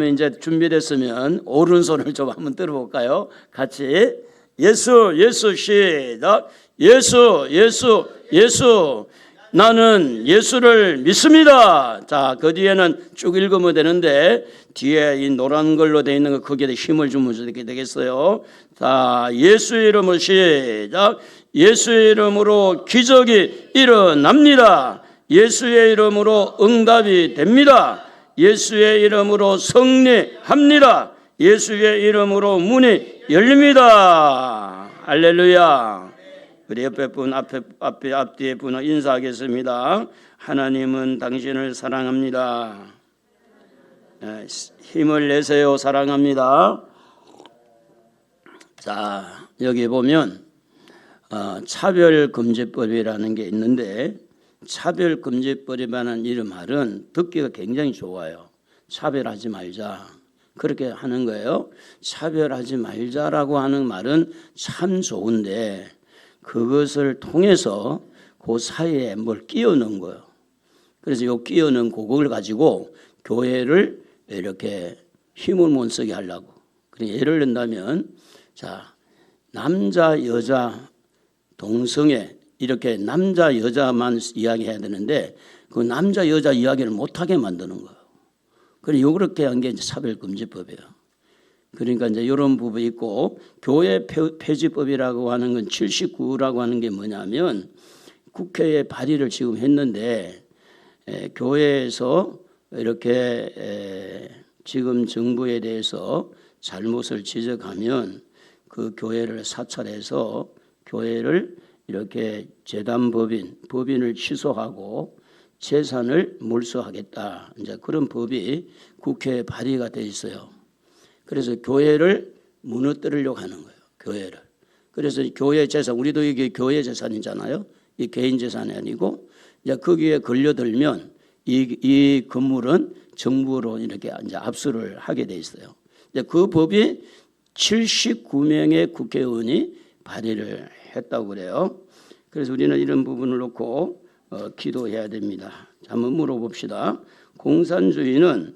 이제 준비됐으면 오른손을 좀 한번 들어볼까요? 같이 예수 예수 시작. 예수 예수 예수. 나는 예수를 믿습니다. 자, 그 뒤에는 쭉 읽으면 되는데 뒤에 이 노란 걸로 되어 있는 거 거기에 힘을 주면 되겠어요. 자, 예수의 이름으로 시작. 예수의 이름으로 기적이 일어납니다. 예수의 이름으로 응답이 됩니다. 예수의 이름으로 승리합니다. 예수의 이름으로 문이 열립니다. 할렐루야. 우리 옆에 분, 앞뒤에 분을 인사하겠습니다. 하나님은 당신을 사랑합니다. 힘을 내세요. 사랑합니다. 자, 여기 보면 차별금지법이라는 게 있는데 차별금지법이라는 이런 말은 듣기가 굉장히 좋아요. 차별하지 말자. 그렇게 하는 거예요. 차별하지 말자라고 하는 말은 참 좋은데 그것을 통해서 그 사이에 뭘 끼워 넣은 거예요. 그래서 이 끼워 넣은 그걸 가지고 교회를 이렇게 힘을 못 쓰게 하려고. 예를 든다면 자, 남자 여자 동성애 이렇게 남자 여자만 이야기해야 되는데 그 남자 여자 이야기를 못하게 만드는 거예요. 그리고 그렇게 한 게 차별금지법이에요. 그러니까 이제 이런 부분이 있고 교회 폐지법이라고 하는 건 79라고 하는 게 뭐냐면 국회에 발의를 지금 했는데 교회에서 이렇게 지금 정부에 대해서 잘못을 지적하면 그 교회를 사찰해서 교회를 이렇게 법인을 취소하고 재산을 몰수하겠다. 이제 그런 법이 국회에 발의가 돼 있어요. 그래서 교회를 무너뜨리려고 하는 거예요. 교회를. 그래서 교회 재산, 우리도 이게 교회 재산이잖아요. 이 개인 재산이 아니고 이제 거기에 걸려들면 이 건물은 정부로 이렇게 이제 압수를 하게 돼 있어요. 이제 그 법이 79명의 국회의원이 발의를 했다고 그래요. 그래서 우리는 이런 부분을 놓고 기도해야 됩니다. 자, 한번 물어봅시다. 공산주의는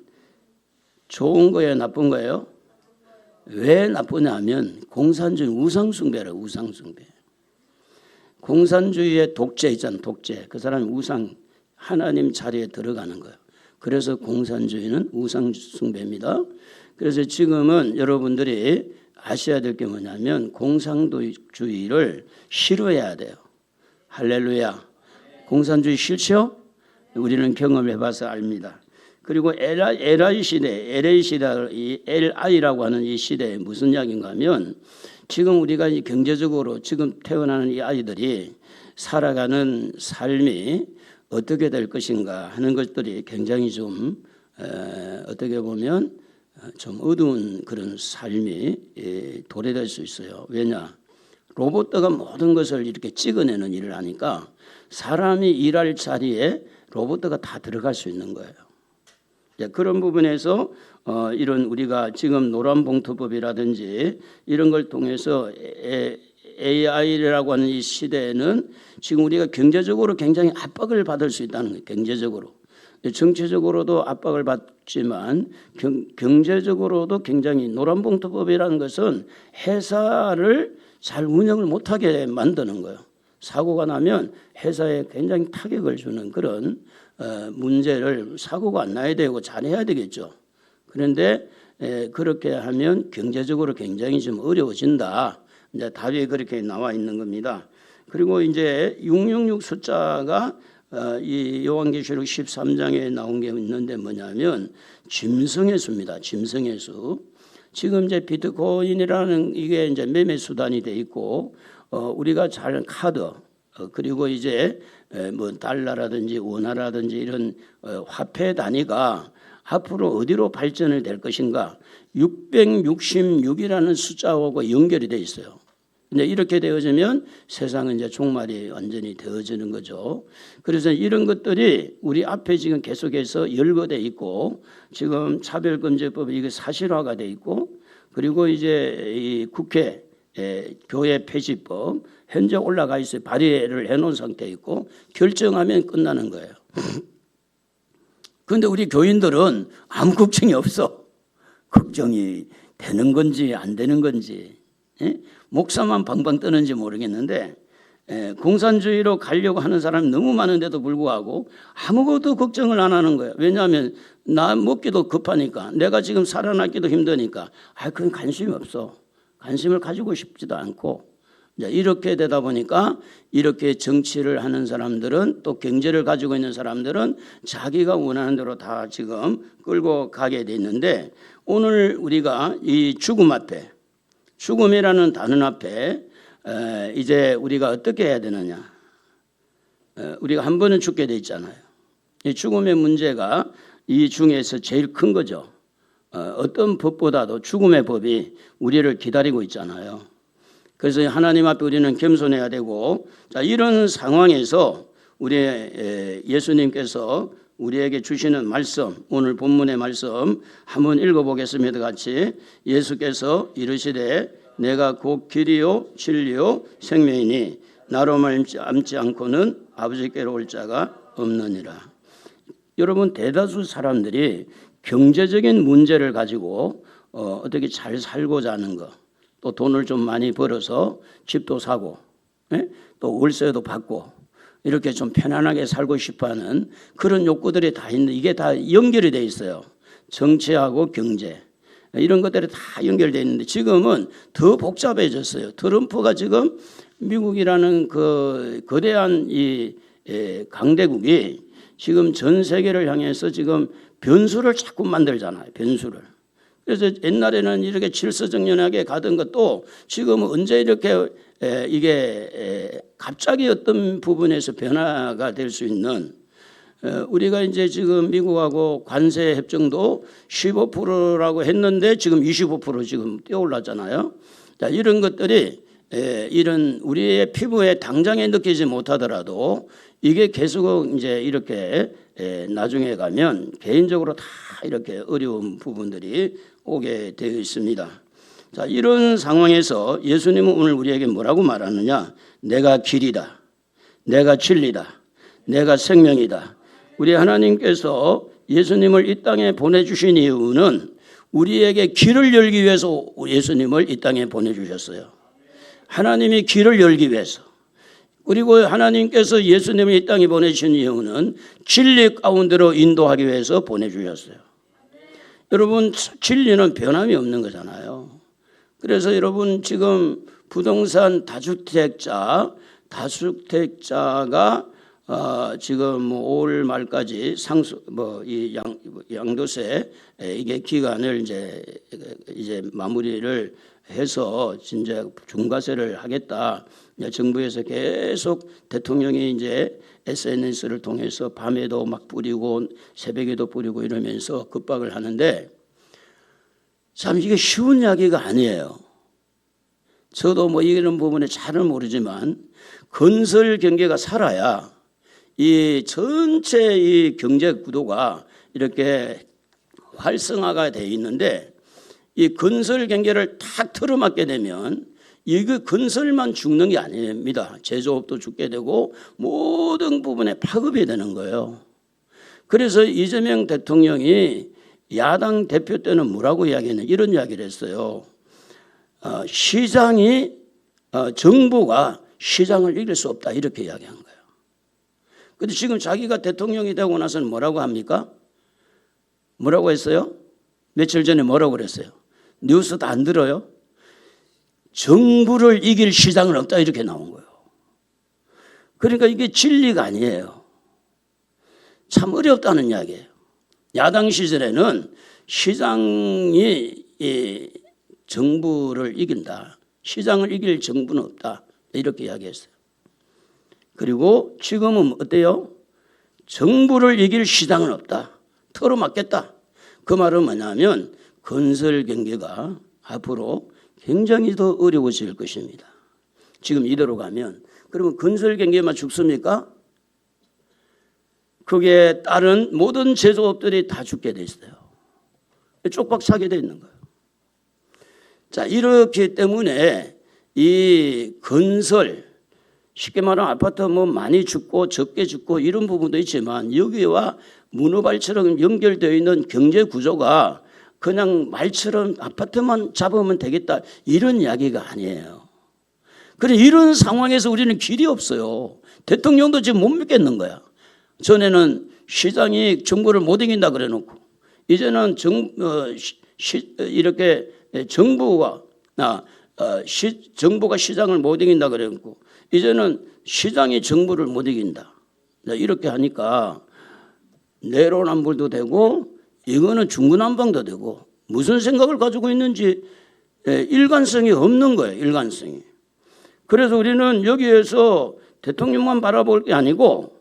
좋은 거예요, 나쁜 거예요? 왜 나쁘냐면 공산주의 우상숭배라. 우상숭배. 공산주의의 독재 있잖아. 독재. 그 사람이 우상 하나님 자리에 들어가는 거예요. 그래서 공산주의는 우상숭배입니다. 그래서 지금은 여러분들이 아셔야 될 게 뭐냐면 공산주의를 싫어해야 돼요. 할렐루야. 공산주의 싫죠? 우리는 경험해봐서 압니다. 그리고 LI 시대, LI라고 하는 이 시대에 무슨 이야기인가 하면 지금 우리가 경제적으로 지금 태어나는 이 아이들이 살아가는 삶이 어떻게 될 것인가 하는 것들이 굉장히 좀 어떻게 보면 좀 어두운 그런 삶이 도래될 수 있어요. 왜냐? 로봇가 모든 것을 이렇게 찍어내는 일을 하니까 사람이 일할 자리에 로봇가 다 들어갈 수 있는 거예요. 그런 부분에서 이런 우리가 지금 노란봉투법이라든지 이런 걸 통해서 AI라고 하는 이 시대에는 지금 우리가 경제적으로 굉장히 압박을 받을 수 있다는 거예요. 경제적으로. 정치적으로도 압박을 받지만 경제적으로도 굉장히 노란봉투법이라는 것은 회사를 잘 운영을 못하게 만드는 거예요. 사고가 나면 회사에 굉장히 타격을 주는 그런 문제를 사고가 안 나야 되고 잘해야 되겠죠. 그런데 그렇게 하면 경제적으로 굉장히 좀 어려워진다. 이제 답이 그렇게 나와 있는 겁니다. 그리고 이제 666 숫자가 이 요한계시록 13장에 나온 게 있는데 뭐냐면 짐승의 수입니다. 짐승의 수. 지금 이제 비트코인이라는 이게 이제 매매 수단이 돼 있고 우리가 잘 아는 카드 그리고 이제 뭐 달러라든지 원화라든지 이런 화폐 단위가 앞으로 어디로 발전을 될 것인가 666이라는 숫자하고 연결이 돼 있어요. 근데 이렇게 되어지면 세상은 이제 종말이 완전히 되어지는 거죠. 그래서 이런 것들이 우리 앞에 지금 계속해서 열거돼 있고 지금 차별금지법이 이게 사실화가 돼 있고 그리고 이제 이 국회 교회 폐지법 현재 올라가 있어요. 발의를 해놓은 상태에 있고 결정하면 끝나는 거예요. 그런데 우리 교인들은 아무 걱정이 없어. 걱정이 되는 건지 안 되는 건지, 목사만 방방 뜨는지 모르겠는데 공산주의로 가려고 하는 사람이 너무 많은데도 불구하고 아무것도 걱정을 안 하는 거예요. 왜냐하면 나 먹기도 급하니까, 내가 지금 살아남기도 힘드니까 그건 관심이 없어. 관심을 가지고 싶지도 않고, 이렇게 되다 보니까 이렇게 정치를 하는 사람들은, 또 경제를 가지고 있는 사람들은 자기가 원하는 대로 다 지금 끌고 가게 돼 있는데, 오늘 우리가 이 죽음 앞에, 죽음이라는 단어 앞에 이제 우리가 어떻게 해야 되느냐. 우리가 한 번은 죽게 돼 있잖아요. 이 죽음의 문제가 이 중에서 제일 큰 거죠. 어떤 법보다도 죽음의 법이 우리를 기다리고 있잖아요. 그래서 하나님 앞에 우리는 겸손해야 되고, 자, 이런 상황에서 우리 예수님께서 우리에게 주시는 말씀, 오늘 본문의 말씀 한번 읽어보겠습니다. 같이. 예수께서 이르시되 내가 곧 길이요 진리요 생명이니 나로 말미암지 않고는 아버지께로 올 자가 없느니라. 여러분, 대다수 사람들이 경제적인 문제를 가지고 어떻게 잘 살고자 하는 거, 또 돈을 좀 많이 벌어서 집도 사고, 또 월세도 받고, 이렇게 좀 편안하게 살고 싶어하는 그런 욕구들이 다 있는데, 이게 다 연결이 돼 있어요. 정치하고 경제, 이런 것들이 다 연결되어 있는데 지금은 더 복잡해졌어요. 트럼프가 지금 미국이라는 그 거대한 이 강대국이 지금 전 세계를 향해서 지금 변수를 자꾸 만들잖아요. 변수를. 그래서 옛날에는 이렇게 질서정연하게 가던 것도 지금은 언제 이렇게 이게 갑자기 어떤 부분에서 변화가 될 수 있는, 우리가 이제 지금 미국하고 관세 협정도 15%라고 했는데 지금 25% 지금 뛰어올랐잖아요. 자, 이런 것들이 이런 우리의 피부에 당장에 느끼지 못하더라도 이게 계속 이제 이렇게 나중에 가면 개인적으로 다 이렇게 어려운 부분들이 오게 되어 있습니다. 자, 이런 상황에서 예수님은 오늘 우리에게 뭐라고 말하느냐? 내가 길이다, 내가 진리다, 내가 생명이다. 우리 하나님께서 예수님을 이 땅에 보내주신 이유는 우리에게 길을 열기 위해서 예수님을 이 땅에 보내주셨어요. 하나님이 길을 열기 위해서. 그리고 하나님께서 예수님을 이 땅에 보내주신 이유는 진리 가운데로 인도하기 위해서 보내주셨어요. 여러분, 진리는 변함이 없는 거잖아요. 그래서 여러분, 지금 부동산 다주택자가 지금 5월 말까지 이 양도세 이게 기간을 이제 마무리를 해서 진짜 중과세를 하겠다. 정부에서 계속 대통령이 이제 SNS를 통해서 밤에도 막 뿌리고 새벽에도 뿌리고 이러면서 급박을 하는데, 참 이게 쉬운 이야기가 아니에요. 저도 뭐 이런 부분에 잘은 모르지만 건설 경계가 살아야 이 전체 이 경제 구도가 이렇게 활성화가 되어 있는데, 이 건설 경계를 탁 틀어막게 되면 이거 건설만 죽는 게 아닙니다. 제조업도 죽게 되고 모든 부분에 파급이 되는 거예요. 그래서 이재명 대통령이 야당 대표 때는 뭐라고 이야기했냐, 이런 이야기를 했어요. 정부가 시장을 이길 수 없다, 이렇게 이야기한 거예요. 그런데 지금 자기가 대통령이 되고 나서는 뭐라고 합니까? 뭐라고 했어요? 며칠 전에 뭐라고 그랬어요? 뉴스 다 안 들어요? 정부를 이길 시장은 없다, 이렇게 나온 거예요. 그러니까 이게 진리가 아니에요. 참 어렵다는 이야기예요. 야당 시절에는 시장이 정부를 이긴다, 시장을 이길 정부는 없다, 이렇게 이야기했어요. 그리고 지금은 어때요? 정부를 이길 시장은 없다, 털어맞겠다. 그 말은 뭐냐면 건설 경기가 앞으로 굉장히 더 어려워질 것입니다. 지금 이대로 가면. 그러면 건설 경기만 죽습니까? 그게 따른 모든 제조업들이 다 죽게 돼 있어요. 쪽박 차게 돼 있는 거예요. 자, 이렇기 때문에 이 건설, 쉽게 말하면 아파트 뭐 많이 죽고 적게 죽고 이런 부분도 있지만, 여기와 문어발처럼 연결되어 있는 경제 구조가 그냥 말처럼 아파트만 잡으면 되겠다 이런 이야기가 아니에요. 그래 이런 상황에서 우리는 길이 없어요. 대통령도 지금 못 믿겠는 거야. 전에는 시장이 정부를 못 이긴다 그래놓고 이제는 이렇게 정부가 시장을 못 이긴다 그래놓고 이제는 시장이 정부를 못 이긴다. 이렇게 하니까 내로남불도 되고 이거는 중구난방도 되고 무슨 생각을 가지고 있는지 일관성이 없는 거예요. 일관성이. 그래서 우리는 여기에서 대통령만 바라볼 게 아니고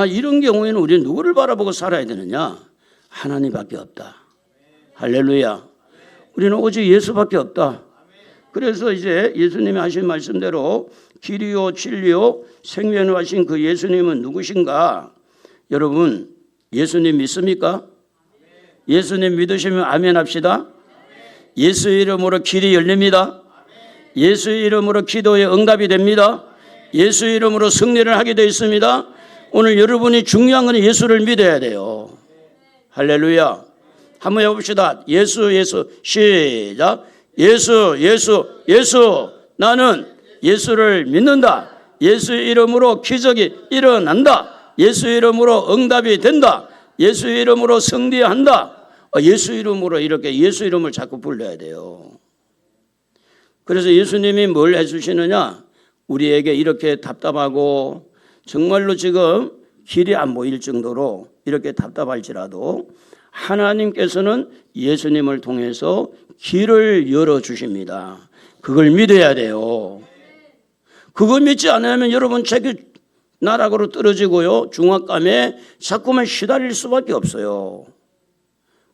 이런 경우에는 우리는 누구를 바라보고 살아야 되느냐? 하나님밖에 없다. 할렐루야. 우리는 오직 예수밖에 없다. 그래서 이제 예수님이 하신 말씀대로 길이요 진리요 생명을 하신 그 예수님은 누구신가? 여러분 예수님 믿습니까? 예수님 믿으시면 아멘 합시다. 예수 이름으로 길이 열립니다. 예수 이름으로 기도에 응답이 됩니다. 예수 이름으로 승리를 하게 되어 있습니다. 오늘 여러분이 중요한 건 예수를 믿어야 돼요. 할렐루야. 한번 해봅시다. 예수 시작. 예수 나는 예수를 믿는다. 예수 이름으로 기적이 일어난다. 예수 이름으로 응답이 된다. 예수 이름으로 승리한다. 예수 이름으로 이렇게 예수 이름을 자꾸 불러야 돼요. 그래서 예수님이 뭘 해주시느냐? 우리에게 이렇게 답답하고 정말로 지금 길이 안 보일 정도로 이렇게 답답할지라도 하나님께서는 예수님을 통해서 길을 열어주십니다. 그걸 믿어야 돼요. 그걸 믿지 않으면 여러분 자기 나락으로 떨어지고요. 중압감에 자꾸만 시달릴 수밖에 없어요.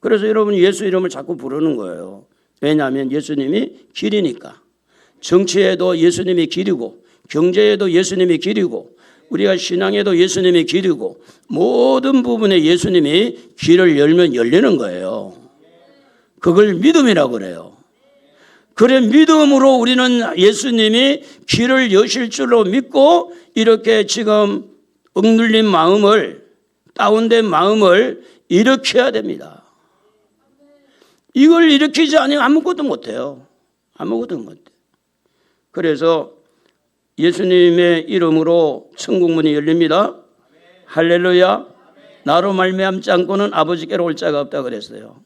그래서 여러분 예수 이름을 자꾸 부르는 거예요. 왜냐하면 예수님이 길이니까. 정치에도 예수님이 길이고 경제에도 예수님이 길이고 우리가 신앙에도 예수님이 길이고 모든 부분에 예수님이 길을 열면 열리는 거예요. 그걸 믿음이라고 그래요. 그래 믿음으로 우리는 예수님이 길을 여실 줄로 믿고 이렇게 지금 억눌린 마음을 다운된 마음을 일으켜야 됩니다. 이걸 일으키지 않으면 아무것도 못해요. 아무것도 못해요. 그래서 예수님의 이름으로 천국문이 열립니다. 할렐루야. 나로 말미암지 않고는 아버지께로 올 자가 없다 그랬어요.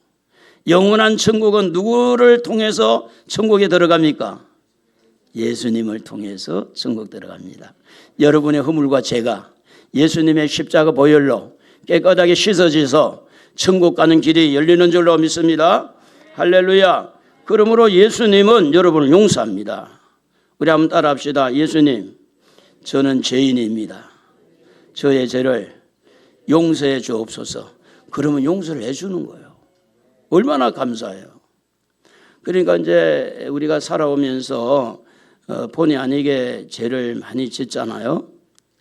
영원한 천국은 누구를 통해서 천국에 들어갑니까? 예수님을 통해서 천국 들어갑니다. 여러분의 허물과 죄가 예수님의 십자가 보혈로 깨끗하게 씻어져서 천국 가는 길이 열리는 줄로 믿습니다. 할렐루야. 그러므로 예수님은 여러분을 용서합니다. 우리 한번 따라합시다. 예수님, 저는 죄인입니다. 저의 죄를 용서해 주옵소서. 그러면 용서를 해주는 거예요. 얼마나 감사해요. 그러니까 이제 우리가 살아오면서 본의 아니게 죄를 많이 짓잖아요.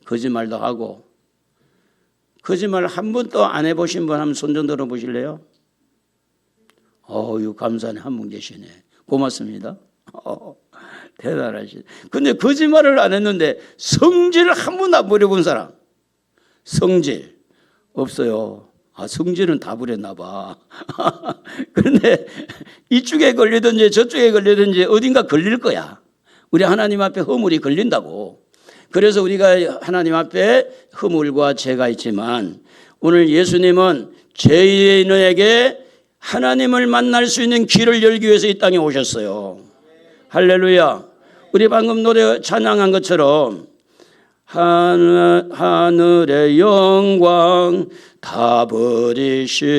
거짓말도 하고. 거짓말 한 번도 안 해보신 분 한번 손 좀 들어 보실래요? 어유 감사하네. 한 분 계시네. 고맙습니다. 대단하시네. 근데 거짓말을 안 했는데 성질을 한 번도 안 부려본 사람. 성질 없어요. 성질은 다 부렸나 봐. 그런데 이쪽에 걸리든지 저쪽에 걸리든지 어딘가 걸릴 거야. 우리 하나님 앞에 허물이 걸린다고. 그래서 우리가 하나님 앞에 허물과 죄가 있지만 오늘 예수님은 죄인에게 하나님을 만날 수 있는 길을 열기 위해서 이 땅에 오셨어요. 할렐루야. 우리 방금 노래 찬양한 것처럼 하늘의 영광 다 버리시고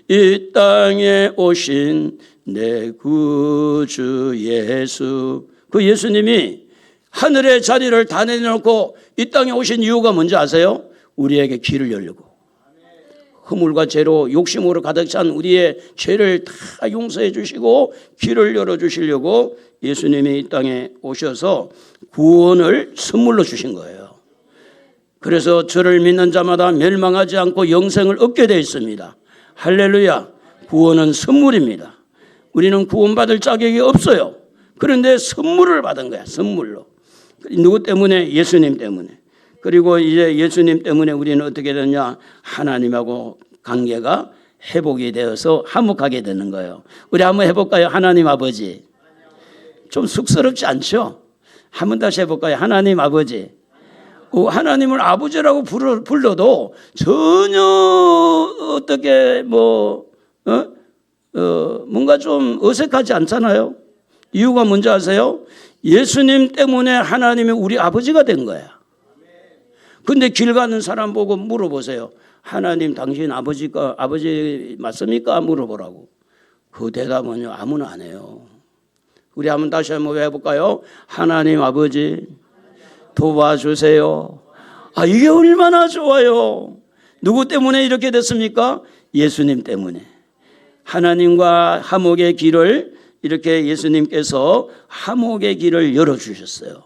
이 땅에 오신 내 구주 예수. 그 예수님이 하늘의 자리를 다 내놓고 이 땅에 오신 이유가 뭔지 아세요? 우리에게 길을 열려고. 허물과 죄로 욕심으로 가득 찬 우리의 죄를 다 용서해 주시고 길을 열어주시려고 예수님이 이 땅에 오셔서 구원을 선물로 주신 거예요. 그래서 저를 믿는 자마다 멸망하지 않고 영생을 얻게 되어 있습니다. 할렐루야. 구원은 선물입니다. 우리는 구원받을 자격이 없어요. 그런데 선물을 받은 거야. 선물로. 누구 때문에? 예수님 때문에. 그리고 이제 예수님 때문에 우리는 어떻게 되냐? 하나님하고 관계가 회복이 되어서 화목하게 되는 거예요. 우리 한번 해볼까요? 하나님 아버지. 좀 쑥스럽지 않죠? 한번 다시 해볼까요? 하나님 아버지. 하나님을 아버지라고 불러도 전혀 어떻게 뭔가 좀 어색하지 않잖아요. 이유가 뭔지 아세요? 예수님 때문에 하나님이 우리 아버지가 된 거야. 근데 길 가는 사람 보고 물어보세요. 하나님 당신 아버지 맞습니까? 물어보라고. 그 대답은요 아무나 안 해요. 우리 한번 다시 한번 해볼까요? 하나님 아버지 도와주세요. 이게 얼마나 좋아요. 누구 때문에 이렇게 됐습니까? 예수님 때문에. 하나님과 화목의 길을 이렇게 예수님께서 화목의 길을 열어주셨어요.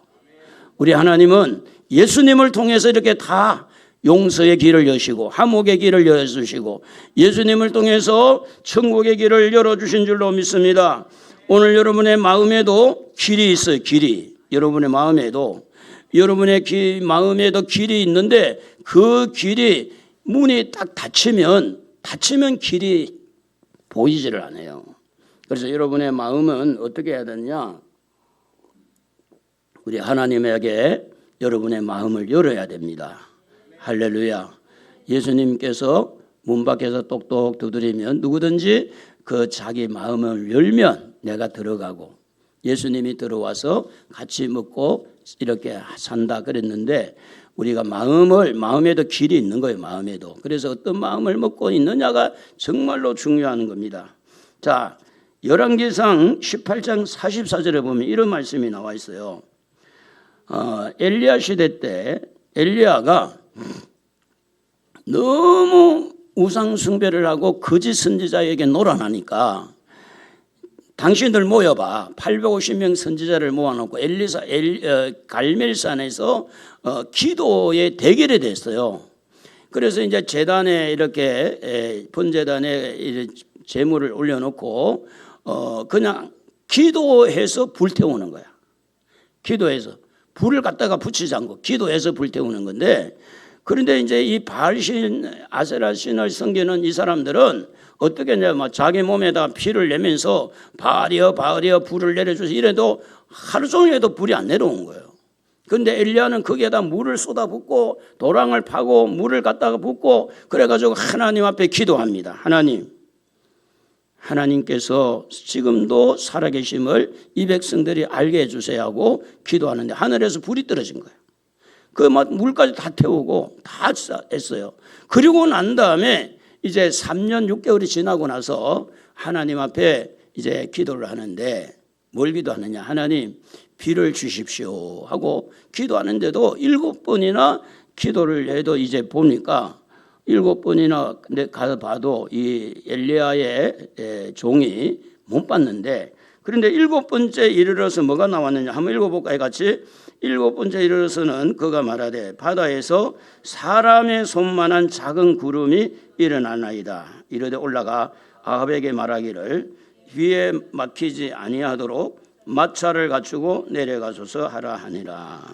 우리 하나님은 예수님을 통해서 이렇게 다 용서의 길을 여시고 화목의 길을 열어주시고 예수님을 통해서 천국의 길을 열어주신 줄로 믿습니다. 오늘 여러분의 마음에도 길이 있어요. 길이. 여러분의 마음에도 길이 있는데 그 길이 문이 딱 닫히면 길이 보이지를 않아요. 그래서 여러분의 마음은 어떻게 해야 되느냐? 우리 하나님에게 여러분의 마음을 열어야 됩니다. 할렐루야. 예수님께서 문 밖에서 똑똑 두드리면 누구든지 그 자기 마음을 열면 내가 들어가고 예수님이 들어와서 같이 먹고 이렇게 산다 그랬는데 우리가 마음에도 길이 있는 거예요. 마음에도. 그래서 어떤 마음을 먹고 있느냐가 정말로 중요한 겁니다. 자, 열왕기상 18장 44절에 보면 이런 말씀이 나와 있어요. 엘리야 시대 때 엘리야가 너무 우상 숭배를 하고 거짓 선지자에게 노란하니까 당신들 모여봐. 850명 선지자를 모아놓고 갈멜산에서 기도의 대결이 됐어요. 그래서 이제 재단에 이렇게 번제단에 제물을 올려놓고 그냥 기도해서 불태우는 거야. 기도해서 불을 갖다가 붙이지 않고 기도해서 불태우는 건데 그런데 이제 이 바알신 아세라 신을 섬기는 이 사람들은 어떻게 했냐면 자기 몸에다 피를 내면서 바알이여 불을 내려줘서 이래도 하루 종일 해도 불이 안 내려온 거예요. 그런데 엘리야는 거기에다 물을 쏟아붓고 도랑을 파고 물을 갖다가 붓고 그래가지고 하나님 앞에 기도합니다. 하나님께서 지금도 살아계심을 이 백성들이 알게 해주세요 하고 기도하는데 하늘에서 불이 떨어진 거예요. 그 물까지 다 태우고 다 했어요. 그리고 난 다음에 이제 3년 6개월이 지나고 나서 하나님 앞에 이제 기도를 하는데 뭘 기도하느냐? 하나님 비를 주십시오 하고 기도하는데도 7번이나 기도를 해도 이제 보니까 7번이나 근데 가서 봐도 이 엘리야의 종이 못 봤는데 그런데 7번째 이르러서 뭐가 나왔느냐? 한번 읽어볼까요? 같이. 7번째 이르러서는 그가 말하되 바다에서 사람의 손만한 작은 구름이 일어나나이다. 이르되 올라가 아합에게 말하기를 위에 막히지 아니하도록 마차를 갖추고 내려가소서 하라 하니라.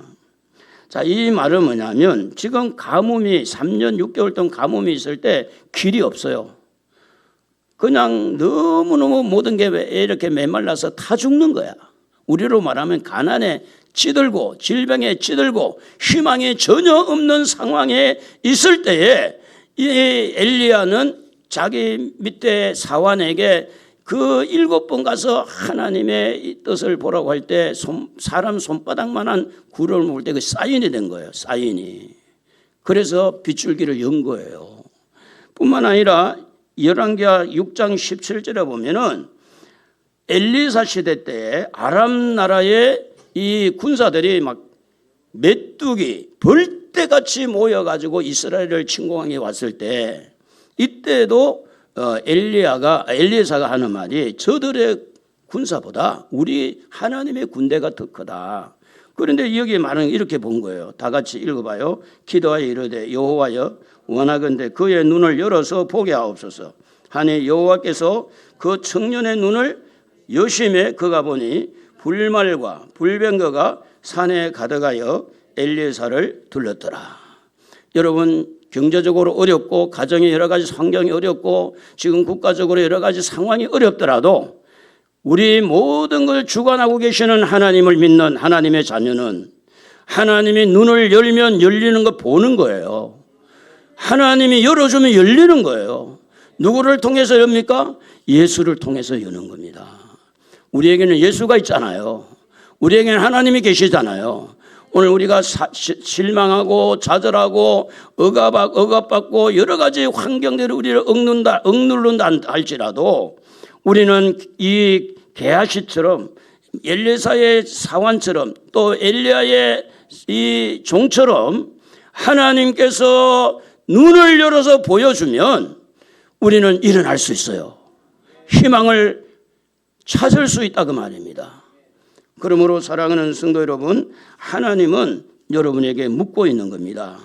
자, 이 말은 뭐냐면 지금 가뭄이 3년 6개월 동안 가뭄이 있을 때 길이 없어요. 그냥 너무너무 모든 게 이렇게 메말라서 다 죽는 거야. 우리로 말하면 가난에 찌들고 질병에 찌들고 희망이 전혀 없는 상황에 있을 때에 이 엘리야는 자기 밑에 사환에게 그 7번 가서 하나님의 뜻을 보라고 할 때 사람 손바닥만한 구름을 볼 때 그 사인이 된 거예요. 사인이. 그래서 빗줄기를 연 거예요. 뿐만 아니라 열왕기하 6장 17절에 보면은 엘리사 시대 때 아람 나라의 이 군사들이 막 메뚜기 벌떼같이 모여가지고 이스라엘을 침공하게 왔을 때 이때도 엘리사가 하는 말이 저들의 군사보다 우리 하나님의 군대가 더 크다. 그런데 여기 말은 이렇게 본 거예요. 다 같이 읽어봐요. 기도하여 이르되 여호와여 원하건대 그의 눈을 열어서 보게 하옵소서 하니 여호와께서 그 청년의 눈을 여심해 그가 보니 불말과 불병거가 산에 가득하여 엘리사를 둘렀더라. 여러분 경제적으로 어렵고 가정의 여러 가지 환경이 어렵고 지금 국가적으로 여러 가지 상황이 어렵더라도 우리 모든 걸 주관하고 계시는 하나님을 믿는 하나님의 자녀는 하나님이 눈을 열면 열리는 거 보는 거예요. 하나님이 열어주면 열리는 거예요. 누구를 통해서 엽니까? 예수를 통해서 여는 겁니다. 우리에게는 예수가 있잖아요. 우리에게는 하나님이 계시잖아요. 오늘 우리가 실망하고 좌절하고 억압받고 여러 가지 환경들이 우리를 억누른다 할지라도 우리는 이 게하시처럼 엘리사의 사환처럼 또 엘리야의 이 종처럼 하나님께서 눈을 열어서 보여주면 우리는 일어날 수 있어요. 희망을 찾을 수 있다 그 말입니다. 그러므로 사랑하는 성도 여러분, 하나님은 여러분에게 묻고 있는 겁니다.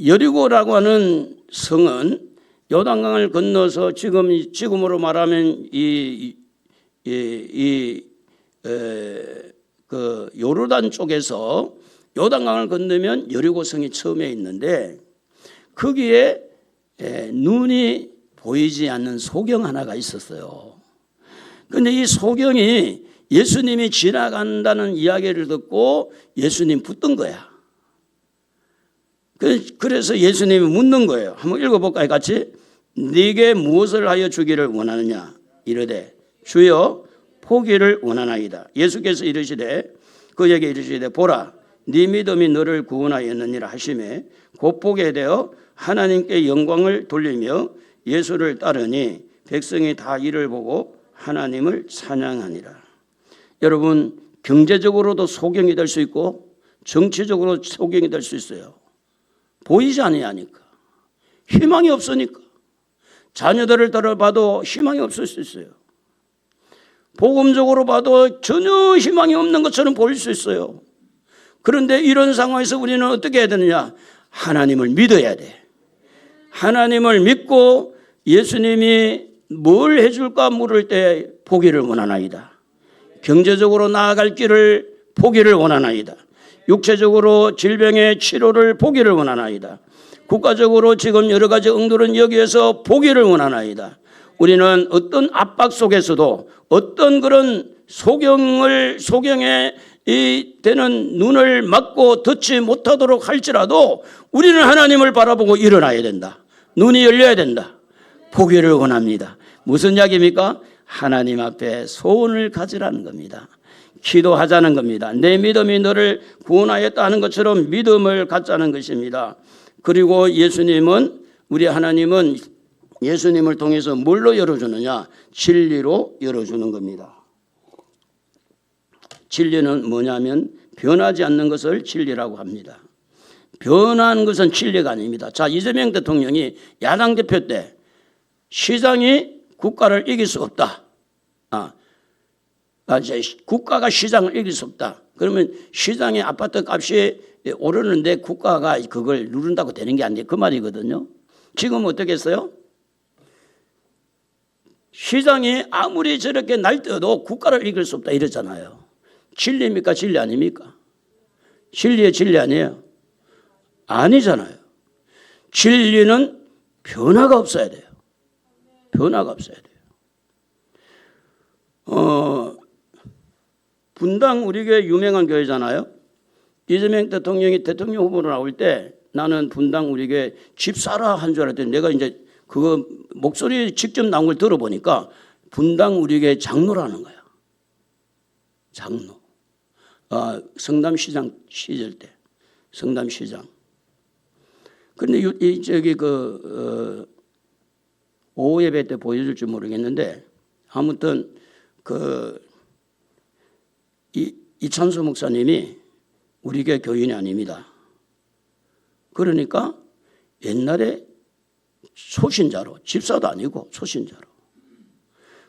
여리고라고 하는 성은 요단강을 건너서 지금으로 말하면 그 요르단 쪽에서 요단강을 건너면 여리고성이 처음에 있는데 거기에 눈이 보이지 않는 소경 하나가 있었어요. 그런데 이 소경이 예수님이 지나간다는 이야기를 듣고 예수님 붙든 거야. 그래서 예수님이 묻는 거예요. 한번 읽어볼까요? 같이. 네게 무엇을 하여 주기를 원하느냐? 이르되 주여 포기를 원하나이다. 예수께서 이르시되 그에게 이르시되 보라 네 믿음이 너를 구원하였느니라 하시매 곧 보게 되어 하나님께 영광을 돌리며 예수를 따르니 백성이 다 이를 보고 하나님을 찬양하니라. 여러분 경제적으로도 소경이 될 수 있고 정치적으로 소경이 될 수 있어요. 보이지 않으니까 희망이 없으니까 자녀들을 따라봐도 희망이 없을 수 있어요. 복음적으로 봐도 전혀 희망이 없는 것처럼 보일 수 있어요. 그런데 이런 상황에서 우리는 어떻게 해야 되느냐? 하나님을 믿어야 돼. 하나님을 믿고 예수님이 뭘 해줄까 물을 때 보기를 원하나이다. 경제적으로 나아갈 길을 보기를 원하나이다. 육체적으로 질병의 치료를 보기를 원하나이다. 국가적으로 지금 여러 가지 응도는 여기에서 보기를 원하나이다. 우리는 어떤 압박 속에서도 어떤 그런 소경에 되는 눈을 막고 듣지 못하도록 할지라도 우리는 하나님을 바라보고 일어나야 된다. 눈이 열려야 된다. 보기를 원합니다. 무슨 이야기입니까? 하나님 앞에 소원을 가지라는 겁니다. 기도하자는 겁니다. 내 믿음이 너를 구원하였다 하는 것처럼 믿음을 갖자는 것입니다. 그리고 우리 하나님은 예수님을 통해서 뭘로 열어주느냐? 진리로 열어주는 겁니다. 진리는 뭐냐면 변하지 않는 것을 진리라고 합니다. 변하는 것은 진리가 아닙니다. 자, 이재명 대통령이 야당 대표 때 시장이 국가를 이길 수 없다. 국가가 시장을 이길 수 없다. 그러면 시장의 아파트 값이 오르는데 국가가 그걸 누른다고 되는 게 아니에요. 그 말이거든요. 지금 어떻게 했어요? 시장이 아무리 저렇게 날뛰어도 국가를 이길 수 없다 이러잖아요. 진리입니까? 진리 아닙니까? 진리의 진리 아니에요? 아니잖아요. 진리는 변화가 없어야 돼요. 변화가 없어야 돼요. 분당 우리 교회 유명한 교회잖아요. 이재명 대통령이 대통령 후보로 나올 때 나는 분당 우리 교회 집사라 한 줄 알았더니 내가 이제 그거 목소리 직접 나온 걸 들어보니까 분당 우리 교회 장로라는 거야. 장로. 성남시장 시절 때. 성남시장. 그런데 오후 예배 때 보여줄지 모르겠는데 아무튼 이찬수 목사님이 우리 교회 교인이 아닙니다. 그러니까 옛날에 초신자로, 집사도 아니고 초신자로.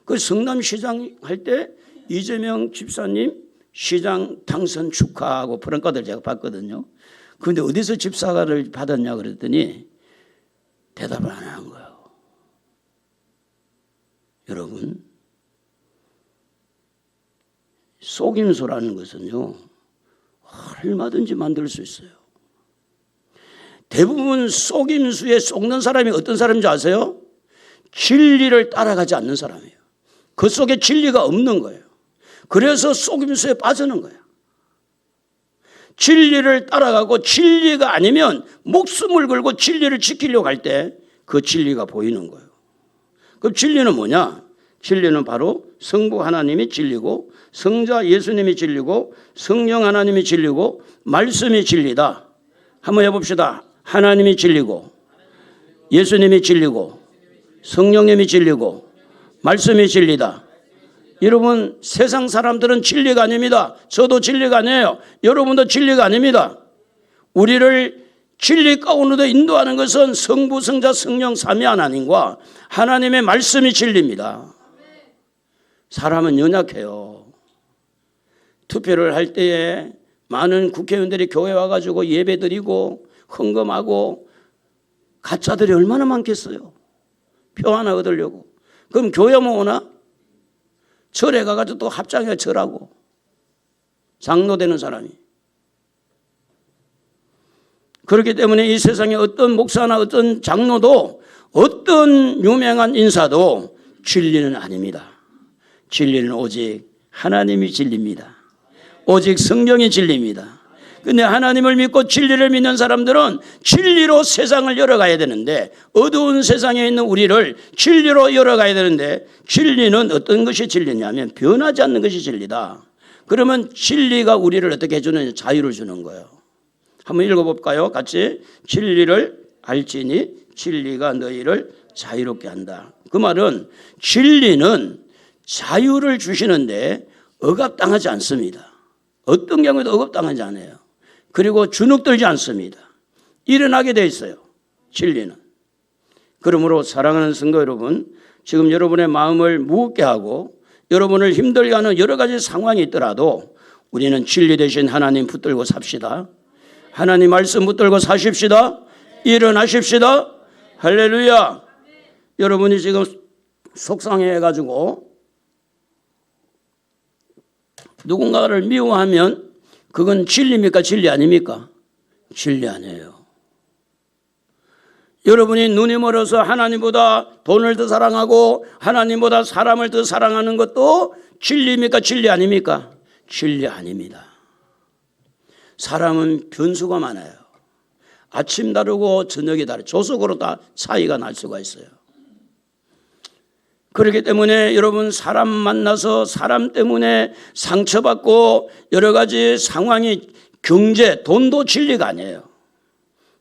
그 성남시장 할 때 이재명 집사님 시장 당선 축하하고 프랭카드를 제가 봤거든요. 그런데 어디서 집사를 받았냐 그랬더니 대답을 안 하는 거예요. 여러분, 속임수라는 것은요 얼마든지 만들 수 있어요. 대부분 속임수에 속는 사람이 어떤 사람인지 아세요? 진리를 따라가지 않는 사람이에요. 그 속에 진리가 없는 거예요. 그래서 속임수에 빠지는 거예요. 진리를 따라가고 진리가 아니면 목숨을 걸고 진리를 지키려고 할 때 그 진리가 보이는 거예요. 그럼 진리는 뭐냐? 진리는 바로 성부 하나님이 진리고 성자 예수님이 진리고 성령 하나님이 진리고 말씀이 진리다. 한번 해봅시다. 하나님이 진리고 예수님이 진리고 성령님이 진리고 말씀이 진리다. 여러분, 세상 사람들은 진리가 아닙니다. 저도 진리가 아니에요. 여러분도 진리가 아닙니다. 우리를 진리 가운데로 인도하는 것은 성부, 성자, 성령 삼위 하나님과 하나님의 말씀이 진리입니다. 사람은 연약해요. 투표를 할 때에 많은 국회의원들이 교회 와가지고 예배드리고 헌금하고 가짜들이 얼마나 많겠어요. 표 하나 얻으려고. 그럼 교회 모으나? 절에 가가지고 또 합장해 절하고 장로 되는 사람이. 그렇기 때문에 이 세상에 어떤 목사나 어떤 장로도 어떤 유명한 인사도 진리는 아닙니다. 진리는 오직 하나님이 진리입니다. 오직 성령이 진리입니다. 근데 하나님을 믿고 진리를 믿는 사람들은 진리로 세상을 열어가야 되는데, 어두운 세상에 있는 우리를 진리로 열어가야 되는데, 진리는 어떤 것이 진리냐면 변하지 않는 것이 진리다. 그러면 진리가 우리를 어떻게 해주느냐? 자유를 주는 거예요. 한번 읽어볼까요? 같이. 진리를 알지니 진리가 너희를 자유롭게 한다. 그 말은 진리는 자유를 주시는데 억압당하지 않습니다. 어떤 경우에도 억압당하지 않아요. 그리고 주눅들지 않습니다. 일어나게 돼 있어요. 진리는. 그러므로 사랑하는 성도 여러분, 지금 여러분의 마음을 무겁게 하고 여러분을 힘들게 하는 여러 가지 상황이 있더라도 우리는 진리 대신 하나님 붙들고 삽시다. 하나님 말씀 붙들고 사십시다. 일어나십시다. 할렐루야. 여러분이 지금 속상해가지고 누군가를 미워하면 그건 진리입니까? 진리 아닙니까? 진리 아니에요. 여러분이 눈이 멀어서 하나님보다 돈을 더 사랑하고 하나님보다 사람을 더 사랑하는 것도 진리입니까? 진리 아닙니까? 진리 아닙니다. 사람은 변수가 많아요. 아침 다르고 저녁이 다르고 조석으로 다 차이가 날 수가 있어요. 그렇기 때문에 여러분, 사람 만나서 사람 때문에 상처받고 여러 가지 상황이, 경제, 돈도 진리가 아니에요.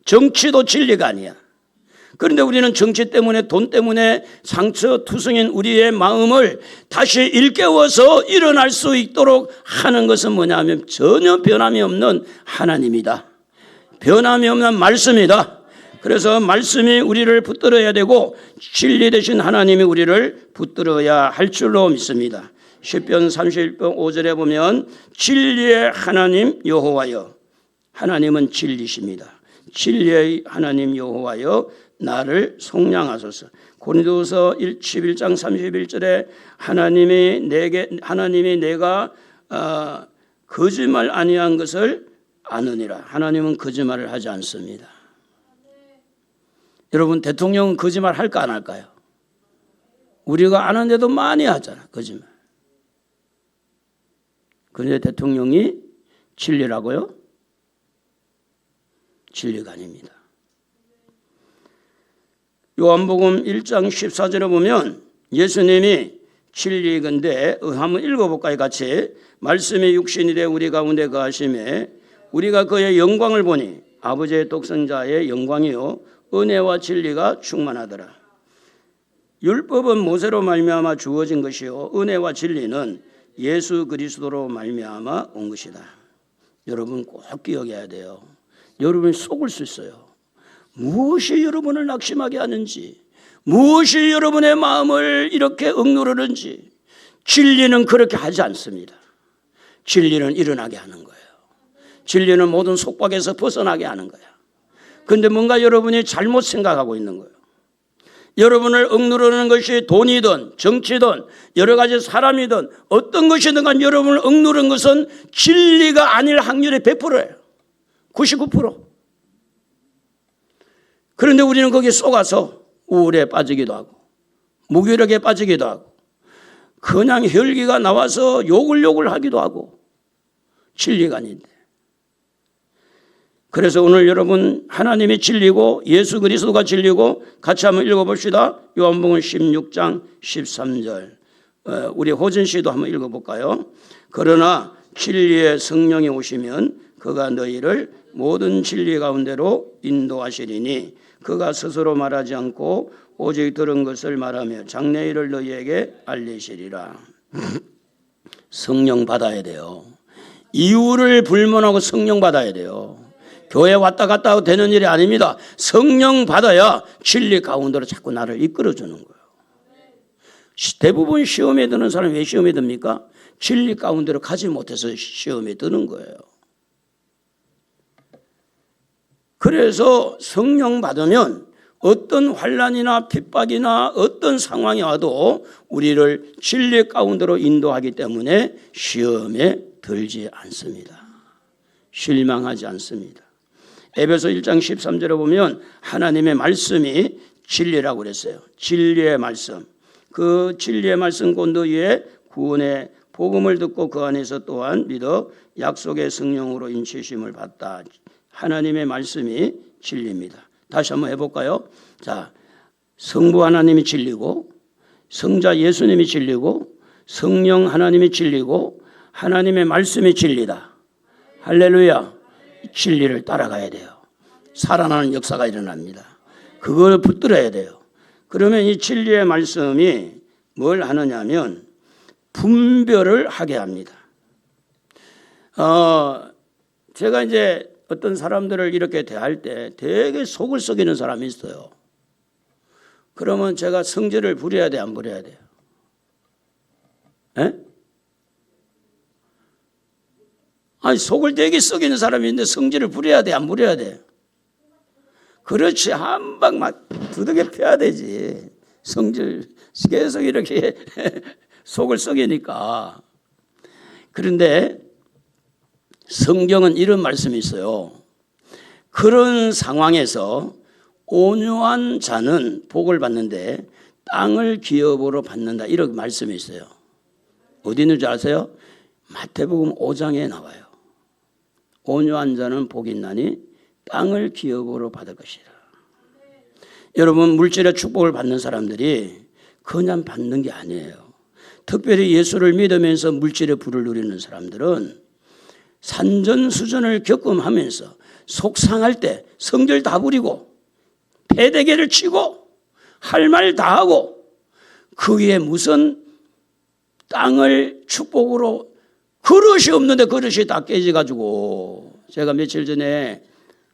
정치도 진리가 아니야. 그런데 우리는 정치 때문에, 돈 때문에 상처투성인 우리의 마음을 다시 일깨워서 일어날 수 있도록 하는 것은 뭐냐 하면 전혀 변함이 없는 하나님이다. 변함이 없는 말씀이다. 그래서 말씀이 우리를 붙들어야 되고 진리 되신 하나님이 우리를 붙들어야 할 줄로 믿습니다. 시편 31편 5절에 보면 진리의 하나님 여호와여, 하나님은 진리십니다. 진리의 하나님 여호와여 나를 속량하소서. 고린도서 11장 31절에 하나님이 내가 거짓말 아니한 것을 아느니라. 하나님은 거짓말을 하지 않습니다. 여러분, 대통령은 거짓말 할까 안 할까요? 우리가 아는데도 많이 하잖아, 거짓말. 그런데 대통령이 진리라고요? 진리가 아닙니다. 요한복음 1장 14절에 보면 예수님이 진리건대, 한번 읽어볼까요? 같이. 말씀이 육신이 되 우리 가운데 거하심에 우리가 그의 영광을 보니 아버지의 독생자의 영광이요 은혜와 진리가 충만하더라. 율법은 모세로 말미암아 주어진 것이요 은혜와 진리는 예수 그리스도로 말미암아 온 것이다. 여러분 꼭 기억해야 돼요. 여러분이 속을 수 있어요. 무엇이 여러분을 낙심하게 하는지, 무엇이 여러분의 마음을 이렇게 억누르는지, 진리는 그렇게 하지 않습니다. 진리는 일어나게 하는 거예요. 진리는 모든 속박에서 벗어나게 하는 거야. 그런데 뭔가 여러분이 잘못 생각하고 있는 거예요. 여러분을 억누르는 것이 돈이든 정치든 여러 가지 사람이든 어떤 것이든 간 여러분을 억누르는 것은 진리가 아닐 확률이 100%예요. 99%. 그런데 우리는 거기에 속아서 우울에 빠지기도 하고 무기력에 빠지기도 하고 그냥 혈기가 나와서 욕을 하기도 하고 진리가 아닌데. 그래서 오늘 여러분 하나님이 진리고 예수 그리스도가 진리고 같이 한번 읽어봅시다. 요한복음 16장 13절 우리 호진 씨도 한번 읽어볼까요? 그러나 진리의 성령이 오시면 그가 너희를 모든 진리 가운데로 인도하시리니 그가 스스로 말하지 않고 오직 들은 것을 말하며 장래일을 너희에게 알리시리라. 성령 받아야 돼요. 이유를 불문하고 성령 받아야 돼요. 교회 왔다 갔다 되는 일이 아닙니다. 성령 받아야 진리 가운데로 자꾸 나를 이끌어주는 거예요. 대부분 시험에 드는 사람이 왜 시험에 듭니까? 진리 가운데로 가지 못해서 시험에 드는 거예요. 그래서 성령 받으면 어떤 환난이나 핍박이나 어떤 상황이 와도 우리를 진리 가운데로 인도하기 때문에 시험에 들지 않습니다. 실망하지 않습니다. 에베소 1장 13절에 보면 하나님의 말씀이 진리라고 그랬어요. 진리의 말씀. 그 진리의 말씀 곧 너희의 구원의 복음을 듣고 그 안에서 또한 믿어 약속의 성령으로 인치심을 받다. 하나님의 말씀이 진리입니다. 다시 한번 해볼까요? 자, 성부 하나님이 진리고 성자 예수님이 진리고 성령 하나님이 진리고 하나님의 말씀이 진리다. 할렐루야. 진리를 따라가야 돼요. 살아나는 역사가 일어납니다. 그걸 붙들어야 돼요. 그러면 이 진리의 말씀이 뭘 하느냐면 분별을 하게 합니다. 제가 이제 어떤 사람들을 이렇게 대할 때 되게 속을 썩이는 사람이 있어요. 그러면 제가 성질을 부려야 돼, 안 부려야 돼요? 에? 아니, 속을 되게 썩이는 사람이 있는데 성질을 부려야 돼, 안 부려야 돼? 그렇지, 한 방 막 두들겨 펴야 되지. 성질 계속 이렇게 속을 썩이니까. 그런데 성경은 이런 말씀이 있어요. 그런 상황에서 온유한 자는 복을 받는데 땅을 기업으로 받는다. 이런 말씀이 있어요. 어디 있는 줄 아세요? 마태복음 5장에 나와요. 온유한 자는 복이 있나니 땅을 기업으로 받을 것이라. 여러분, 물질의 축복을 받는 사람들이 그냥 받는 게 아니에요. 특별히 예수를 믿으면서 물질의 부를 누리는 사람들은 산전수전을 겪음하면서 속상할 때 성질 다 부리고 패대기를 치고 할 말 다 하고 거기에 무슨 땅을 축복으로 그릇이 없는데 그릇이 다 깨져가지고 제가 며칠 전에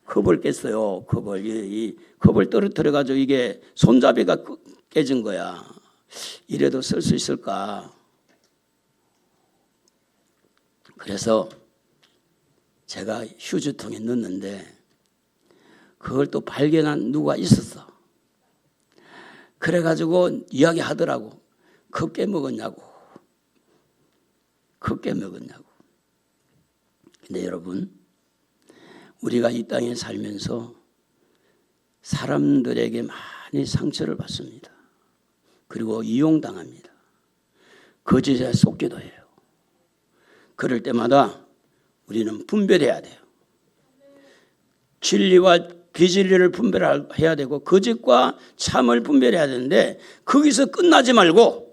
컵을 깼어요. 컵을 이 컵을 떨어뜨려가지고 이게 손잡이가 깨진 거야. 이래도 쓸 수 있을까? 그래서 제가 휴지통에 넣었는데 그걸 또 발견한 누가 있었어. 그래가지고 이야기하더라고. 컵 깨먹었냐고. 컵 깨먹었냐고. 근데 여러분, 우리가 이 땅에 살면서 사람들에게 많이 상처를 받습니다. 그리고 이용당합니다. 거짓에 속기도 해요. 그럴 때마다 우리는 분별해야 돼요. 진리와 비진리를 분별해야 되고 거짓과 참을 분별해야 되는데 거기서 끝나지 말고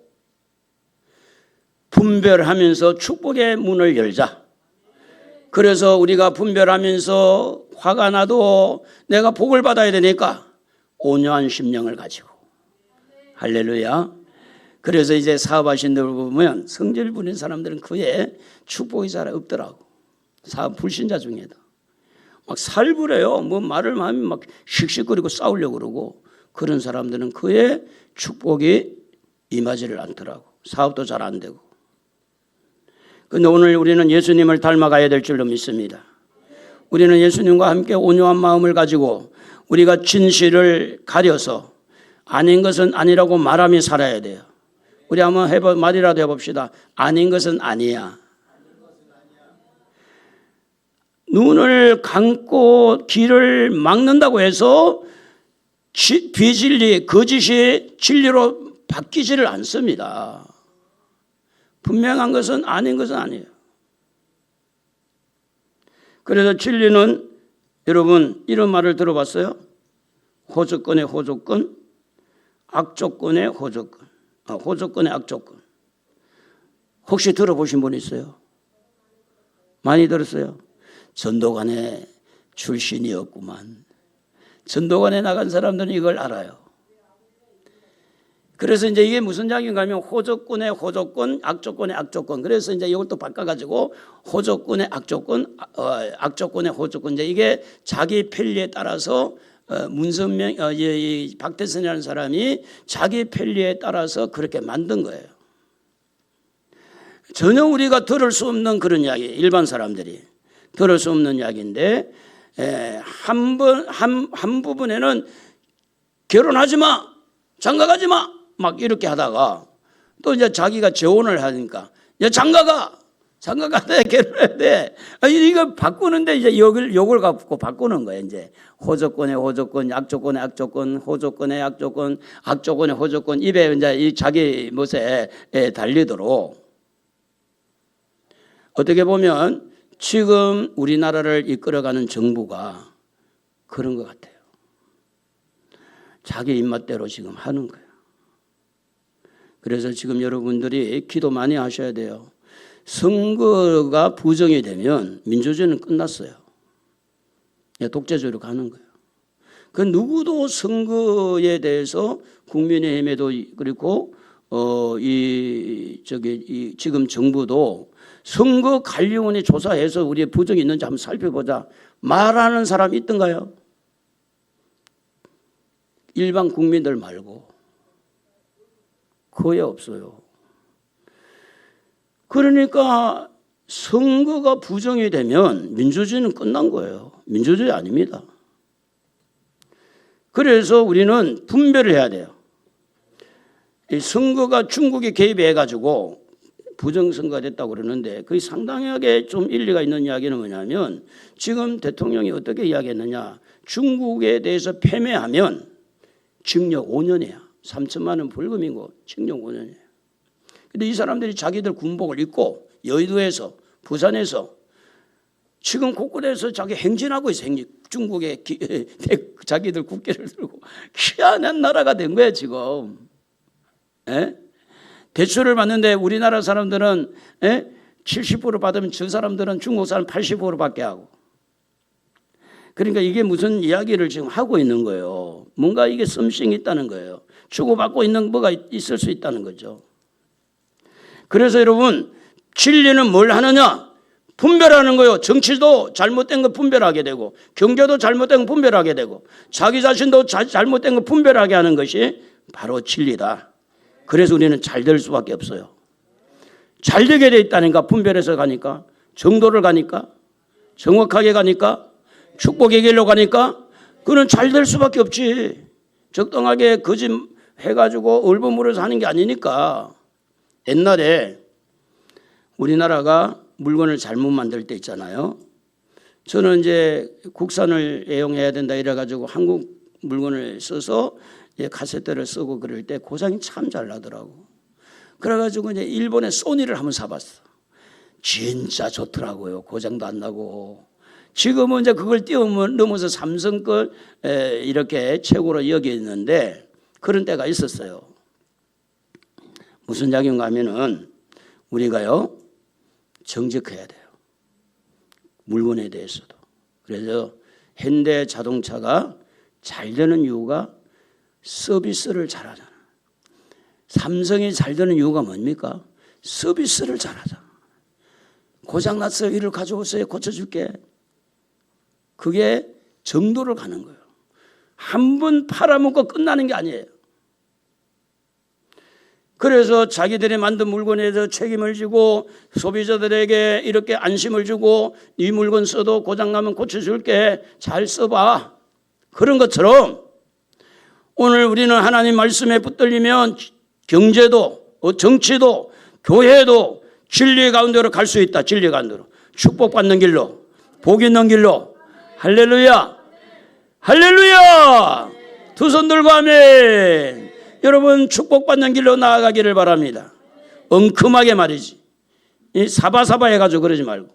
분별하면서 축복의 문을 열자. 그래서 우리가 분별하면서 화가 나도 내가 복을 받아야 되니까 온유한 심령을 가지고. 할렐루야. 그래서 이제 사업하신 분들 보면 성질 부리는 사람들은 그에 축복이 잘 없더라고. 사업 불신자 중에도. 막 살부려요. 뭐 말을 하면 막 씩씩거리고 싸우려고 그러고 그런 사람들은 그에 축복이 임하지를 않더라고. 사업도 잘 안 되고. 그런데 오늘 우리는 예수님을 닮아가야 될 줄로 믿습니다. 우리는 예수님과 함께 온유한 마음을 가지고 우리가 진실을 가려서 아닌 것은 아니라고 말하며 살아야 돼요. 우리 한번 말이라도 해봅시다. 아닌 것은 아니야. 눈을 감고 길을 막는다고 해서 비진리, 거짓이 진리로 바뀌지를 않습니다. 분명한 것은 아닌 것은 아니에요. 그래서 진리는 여러분 이런 말을 들어봤어요? 호조건의 호조건, 악조건의 호조건, 호조건의 악조건. 혹시 들어보신 분 있어요? 많이 들었어요? 전도관의 출신이었구만. 전도관에 나간 사람들은 이걸 알아요. 그래서 이제 이게 무슨 이야기인가 하면 호조건의 호조건, 악조건의 악조건. 그래서 이제 이것도 바꿔가지고 호조건의 악조건, 악조건의 호조건. 이제 이게 자기 편리에 따라서 문선명, 이 박대선이라는 사람이 자기 편리에 따라서 그렇게 만든 거예요. 전혀 우리가 들을 수 없는 그런 이야기, 일반 사람들이 들을 수 없는 이야기인데, 한 부분에는 결혼하지 마, 장가가지 마, 막 이렇게 하다가 또 이제 자기가 재혼을 하니까 야 장가가 돼, 결혼해야 돼. 이거 바꾸는데 이제 욕을 갖고 바꾸는 거예요. 이제 호조건의 호조건, 악조건의 악조건, 호조건의 악조건, 악조건의 호조건 입에 이제 이 자기 멋에 달리도록. 어떻게 보면 지금 우리나라를 이끌어가는 정부가 그런 것 같아요. 자기 입맛대로 지금 하는 거예요. 그래서 지금 여러분들이 기도 많이 하셔야 돼요. 선거가 부정이 되면 민주주의는 끝났어요. 독재주의로 가는 거예요. 그 누구도 선거에 대해서 국민의힘에도 그리고 지금 정부도 선거관리위원회 조사해서 우리의 부정이 있는지 한번 살펴보자. 말하는 사람이 있던가요? 일반 국민들 말고 거의 없어요. 그러니까 선거가 부정이 되면 민주주의는 끝난 거예요. 민주주의 아닙니다. 그래서 우리는 분별을 해야 돼요. 이 선거가 중국이 개입해가지고 부정선거가 됐다고 그러는데 그게 상당하게 좀 일리가 있는 이야기는 뭐냐면 지금 대통령이 어떻게 이야기했느냐. 중국에 대해서 패배하면 징역 5년이야. 3천만 원 벌금이고 징역 5년이에요. 근데 이 사람들이 자기들 군복을 입고 여의도에서 부산에서 지금 곳곳에서 자기 행진하고 있어. 중국의 자기들 국기를 들고 희한한 나라가 된 거야 지금. 에? 대출을 받는데 우리나라 사람들은 70% 받으면 저 사람들은 중국 사람 80%밖에 하고. 그러니까 이게 무슨 이야기를 지금 하고 있는 거예요. 뭔가 이게 썸씽이 있다는 거예요. 주고받고 있는 뭐가 있을 수 있다는 거죠. 그래서 여러분 진리는 뭘 하느냐? 분별하는 거예요. 정치도 잘못된 거 분별하게 되고 경제도 잘못된 거 분별하게 되고 자기 자신도 잘못된 거 분별하게 하는 것이 바로 진리다. 그래서 우리는 잘 될 수밖에 없어요. 잘 되게 돼 있다니까. 분별해서 가니까, 정도를 가니까, 정확하게 가니까, 축복의 길로 가니까 그는 잘 될 수밖에 없지. 적당하게 거짓 해가지고 얼버무려서 하는 게 아니니까. 옛날에 우리나라가 물건을 잘못 만들 때 있잖아요. 저는 이제 국산을 애용해야 된다 이래가지고 한국 물건을 써서 카세트를 쓰고 그럴 때 고장이 참 잘 나더라고. 그래가지고 이제 일본의 소니를 한번 사봤어. 진짜 좋더라고요. 고장도 안 나고. 지금은 이제 그걸 뛰어넘어서 삼성 걸 이렇게 최고로 여기는데 그런 때가 있었어요. 무슨 이야기인가 하면은 우리가요 정직해야 돼요. 물건에 대해서도. 그래서 현대 자동차가 잘 되는 이유가 서비스를 잘하잖아. 삼성이 잘 되는 이유가 뭡니까? 서비스를 잘하잖아. 고장났어요. 이를 가져오세요. 고쳐줄게. 그게 정도를 가는 거예요. 한 번 팔아먹고 끝나는 게 아니에요. 그래서 자기들이 만든 물건에 대해서 책임을 지고 소비자들에게 이렇게 안심을 주고 이 물건 써도 고장나면 고쳐줄게. 잘 써봐. 그런 것처럼 오늘 우리는 하나님 말씀에 붙들리면 경제도 정치도 교회도 진리 가운데로 갈 수 있다. 진리 가운데로. 축복받는 길로. 복 있는 길로. 할렐루야. 할렐루야. 두 손 들고 아멘. 여러분 축복받는 길로 나아가기를 바랍니다. 엉큼하게 말이지. 이 사바사바 해가지고 그러지 말고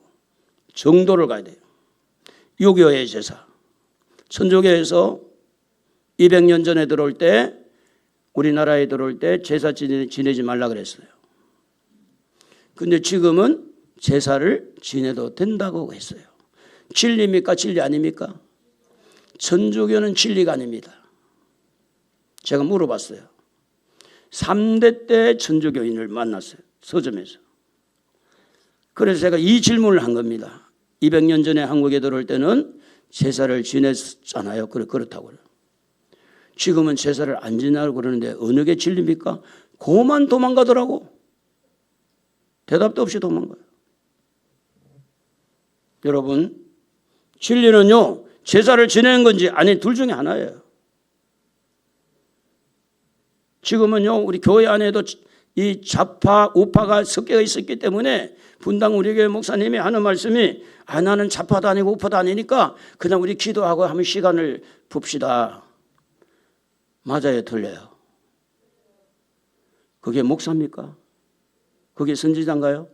정도를 가야 돼요. 유교의 제사. 천주교에서 200년 전에 들어올 때, 우리나라에 들어올 때 제사 지내지 말라 그랬어요. 근데 지금은 제사를 지내도 된다고 했어요. 진리입니까? 진리 아닙니까? 천주교는 진리가 아닙니다. 제가 물어봤어요. 3대 때 천주교인을 만났어요. 서점에서. 그래서 제가 이 질문을 한 겁니다. 200년 전에 한국에 들어올 때는 제사를 지냈잖아요. 그렇다고요. 지금은 제사를 안 지내라고 그러는데 어느 게 진리입니까? 그만 도망가더라고. 대답도 없이 도망가요. 여러분, 진리는요, 제사를 지내는 건지 아니 둘 중에 하나예요. 지금은요, 우리 교회 안에도 이 좌파, 우파가 섞여 있었기 때문에 분당 우리 교회 목사님이 하는 말씀이 나는 좌파도 아니고 우파도 아니니까 그냥 우리 기도하고 하면 시간을 봅시다. 맞아요, 틀려요? 그게 목사입니까? 그게 선지자인가요?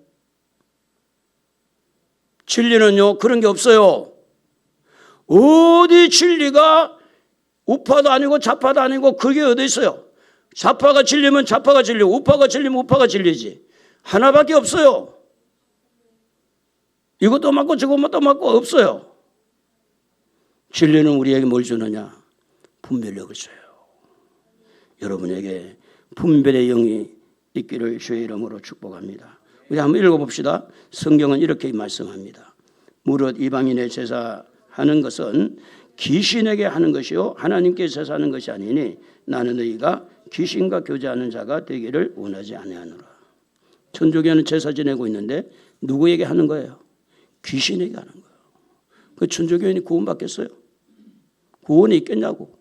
진리는요, 그런 게 없어요. 어디 진리가 우파도 아니고 좌파도 아니고 그게 어디 있어요? 좌파가 진리면 좌파가 진리고 우파가 진리면 우파가 진리지. 하나밖에 없어요. 이것도 맞고 저것도 맞고 없어요. 진리는 우리에게 뭘 주느냐? 분별력을 줘요. 여러분에게 분별의 영이 있기를 주의 이름으로 축복합니다. 우리 한번 읽어봅시다. 성경은 이렇게 말씀합니다. 무릇 이방인의 제사하는 것은 귀신에게 하는 것이요 하나님께 제사하는 것이 아니니 나는 너희가 귀신과 교제하는 자가 되기를 원하지 아니하노라. 천주교는 제사 지내고 있는데 누구에게 하는 거예요? 귀신에게 하는 거예요. 그 천주교인이 구원받겠어요? 구원이 있겠냐고.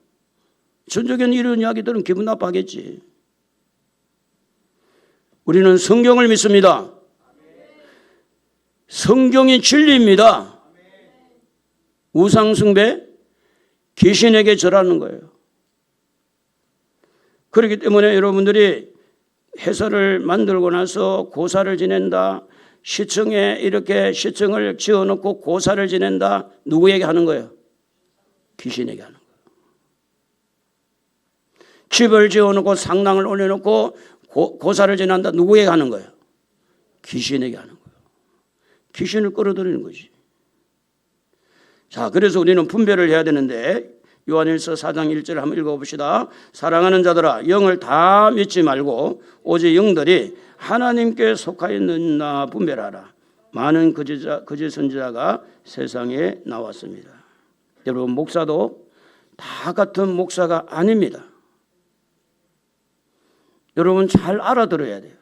천주교는 이런 이야기 들으면 기분 나빠하겠지. 우리는 성경을 믿습니다. 성경이 진리입니다. 우상숭배, 귀신에게 절하는 거예요. 그렇기 때문에 여러분들이 해설을 만들고 나서 고사를 지낸다, 시청에 이렇게 시청을 지어놓고 고사를 지낸다, 누구에게 하는 거예요? 귀신에게 하는 거예요. 집을 지어놓고 상당을 올려놓고 고사를 지낸다, 누구에게 하는 거예요? 귀신에게 하는 거예요. 귀신을 끌어들이는 거지. 자, 그래서 우리는 분별을 해야 되는데 요한일서 4장 1절 한번 읽어봅시다. 사랑하는 자들아, 영을 다 믿지 말고 오직 영들이 하나님께 속하였느냐 분별하라. 많은 거짓 선지자가 세상에 나왔습니다. 여러분, 목사도 다 같은 목사가 아닙니다. 여러분 잘 알아들어야 돼요.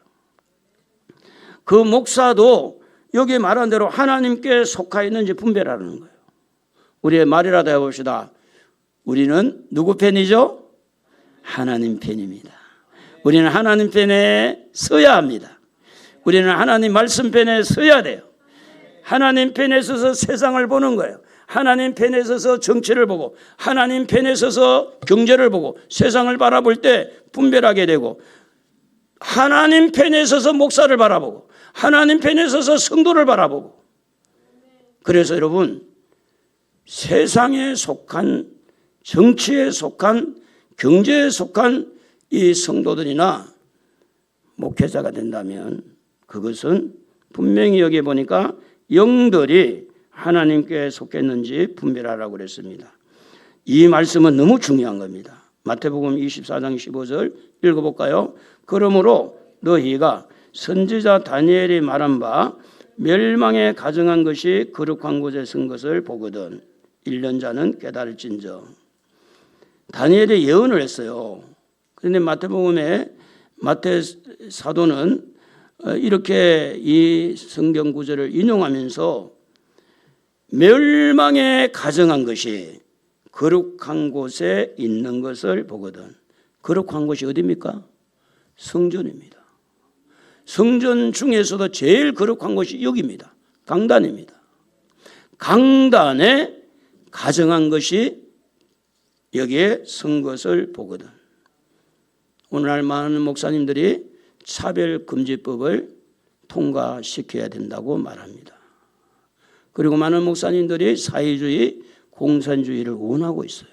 그 목사도 여기 말한 대로 하나님께 속하였는지 분별하는 거예요. 우리의 말이라도 해봅시다. 우리는 누구 편이죠? 하나님 편입니다. 우리는 하나님 편에 서야 합니다. 우리는 하나님 말씀 편에 서야 돼요. 하나님 편에 서서 세상을 보는 거예요. 하나님 편에 서서 정치를 보고 하나님 편에 서서 경제를 보고 세상을 바라볼 때 분별하게 되고 하나님 편에 서서 목사를 바라보고 하나님 편에 서서 성도를 바라보고 그래서 여러분 세상에 속한 정치에 속한 경제에 속한 이 성도들이나 목회자가 된다면 그것은 분명히 여기 보니까 영들이 하나님께 속했는지 분별하라고 그랬습니다. 이 말씀은 너무 중요한 겁니다. 마태복음 24장 15절 읽어볼까요? 그러므로 너희가 선지자 다니엘이 말한 바 멸망에 가정한 것이 거룩한 곳에 선 것을 보거든 1년 자는 깨달을진저. 다니엘이 예언을 했어요. 그런데 마태복음에 마태 사도는 이렇게 이 성경 구절을 인용하면서 멸망에 가정한 것이 거룩한 곳에 있는 것을 보거든. 거룩한 곳이 어디입니까? 성전입니다. 성전 중에서도 제일 거룩한 곳이 여기입니다. 강단입니다. 강단에 가정한 것이 여기에 선 것을 보거든. 오늘날 많은 목사님들이 차별금지법을 통과시켜야 된다고 말합니다. 그리고 많은 목사님들이 사회주의, 공산주의를 원하고 있어요.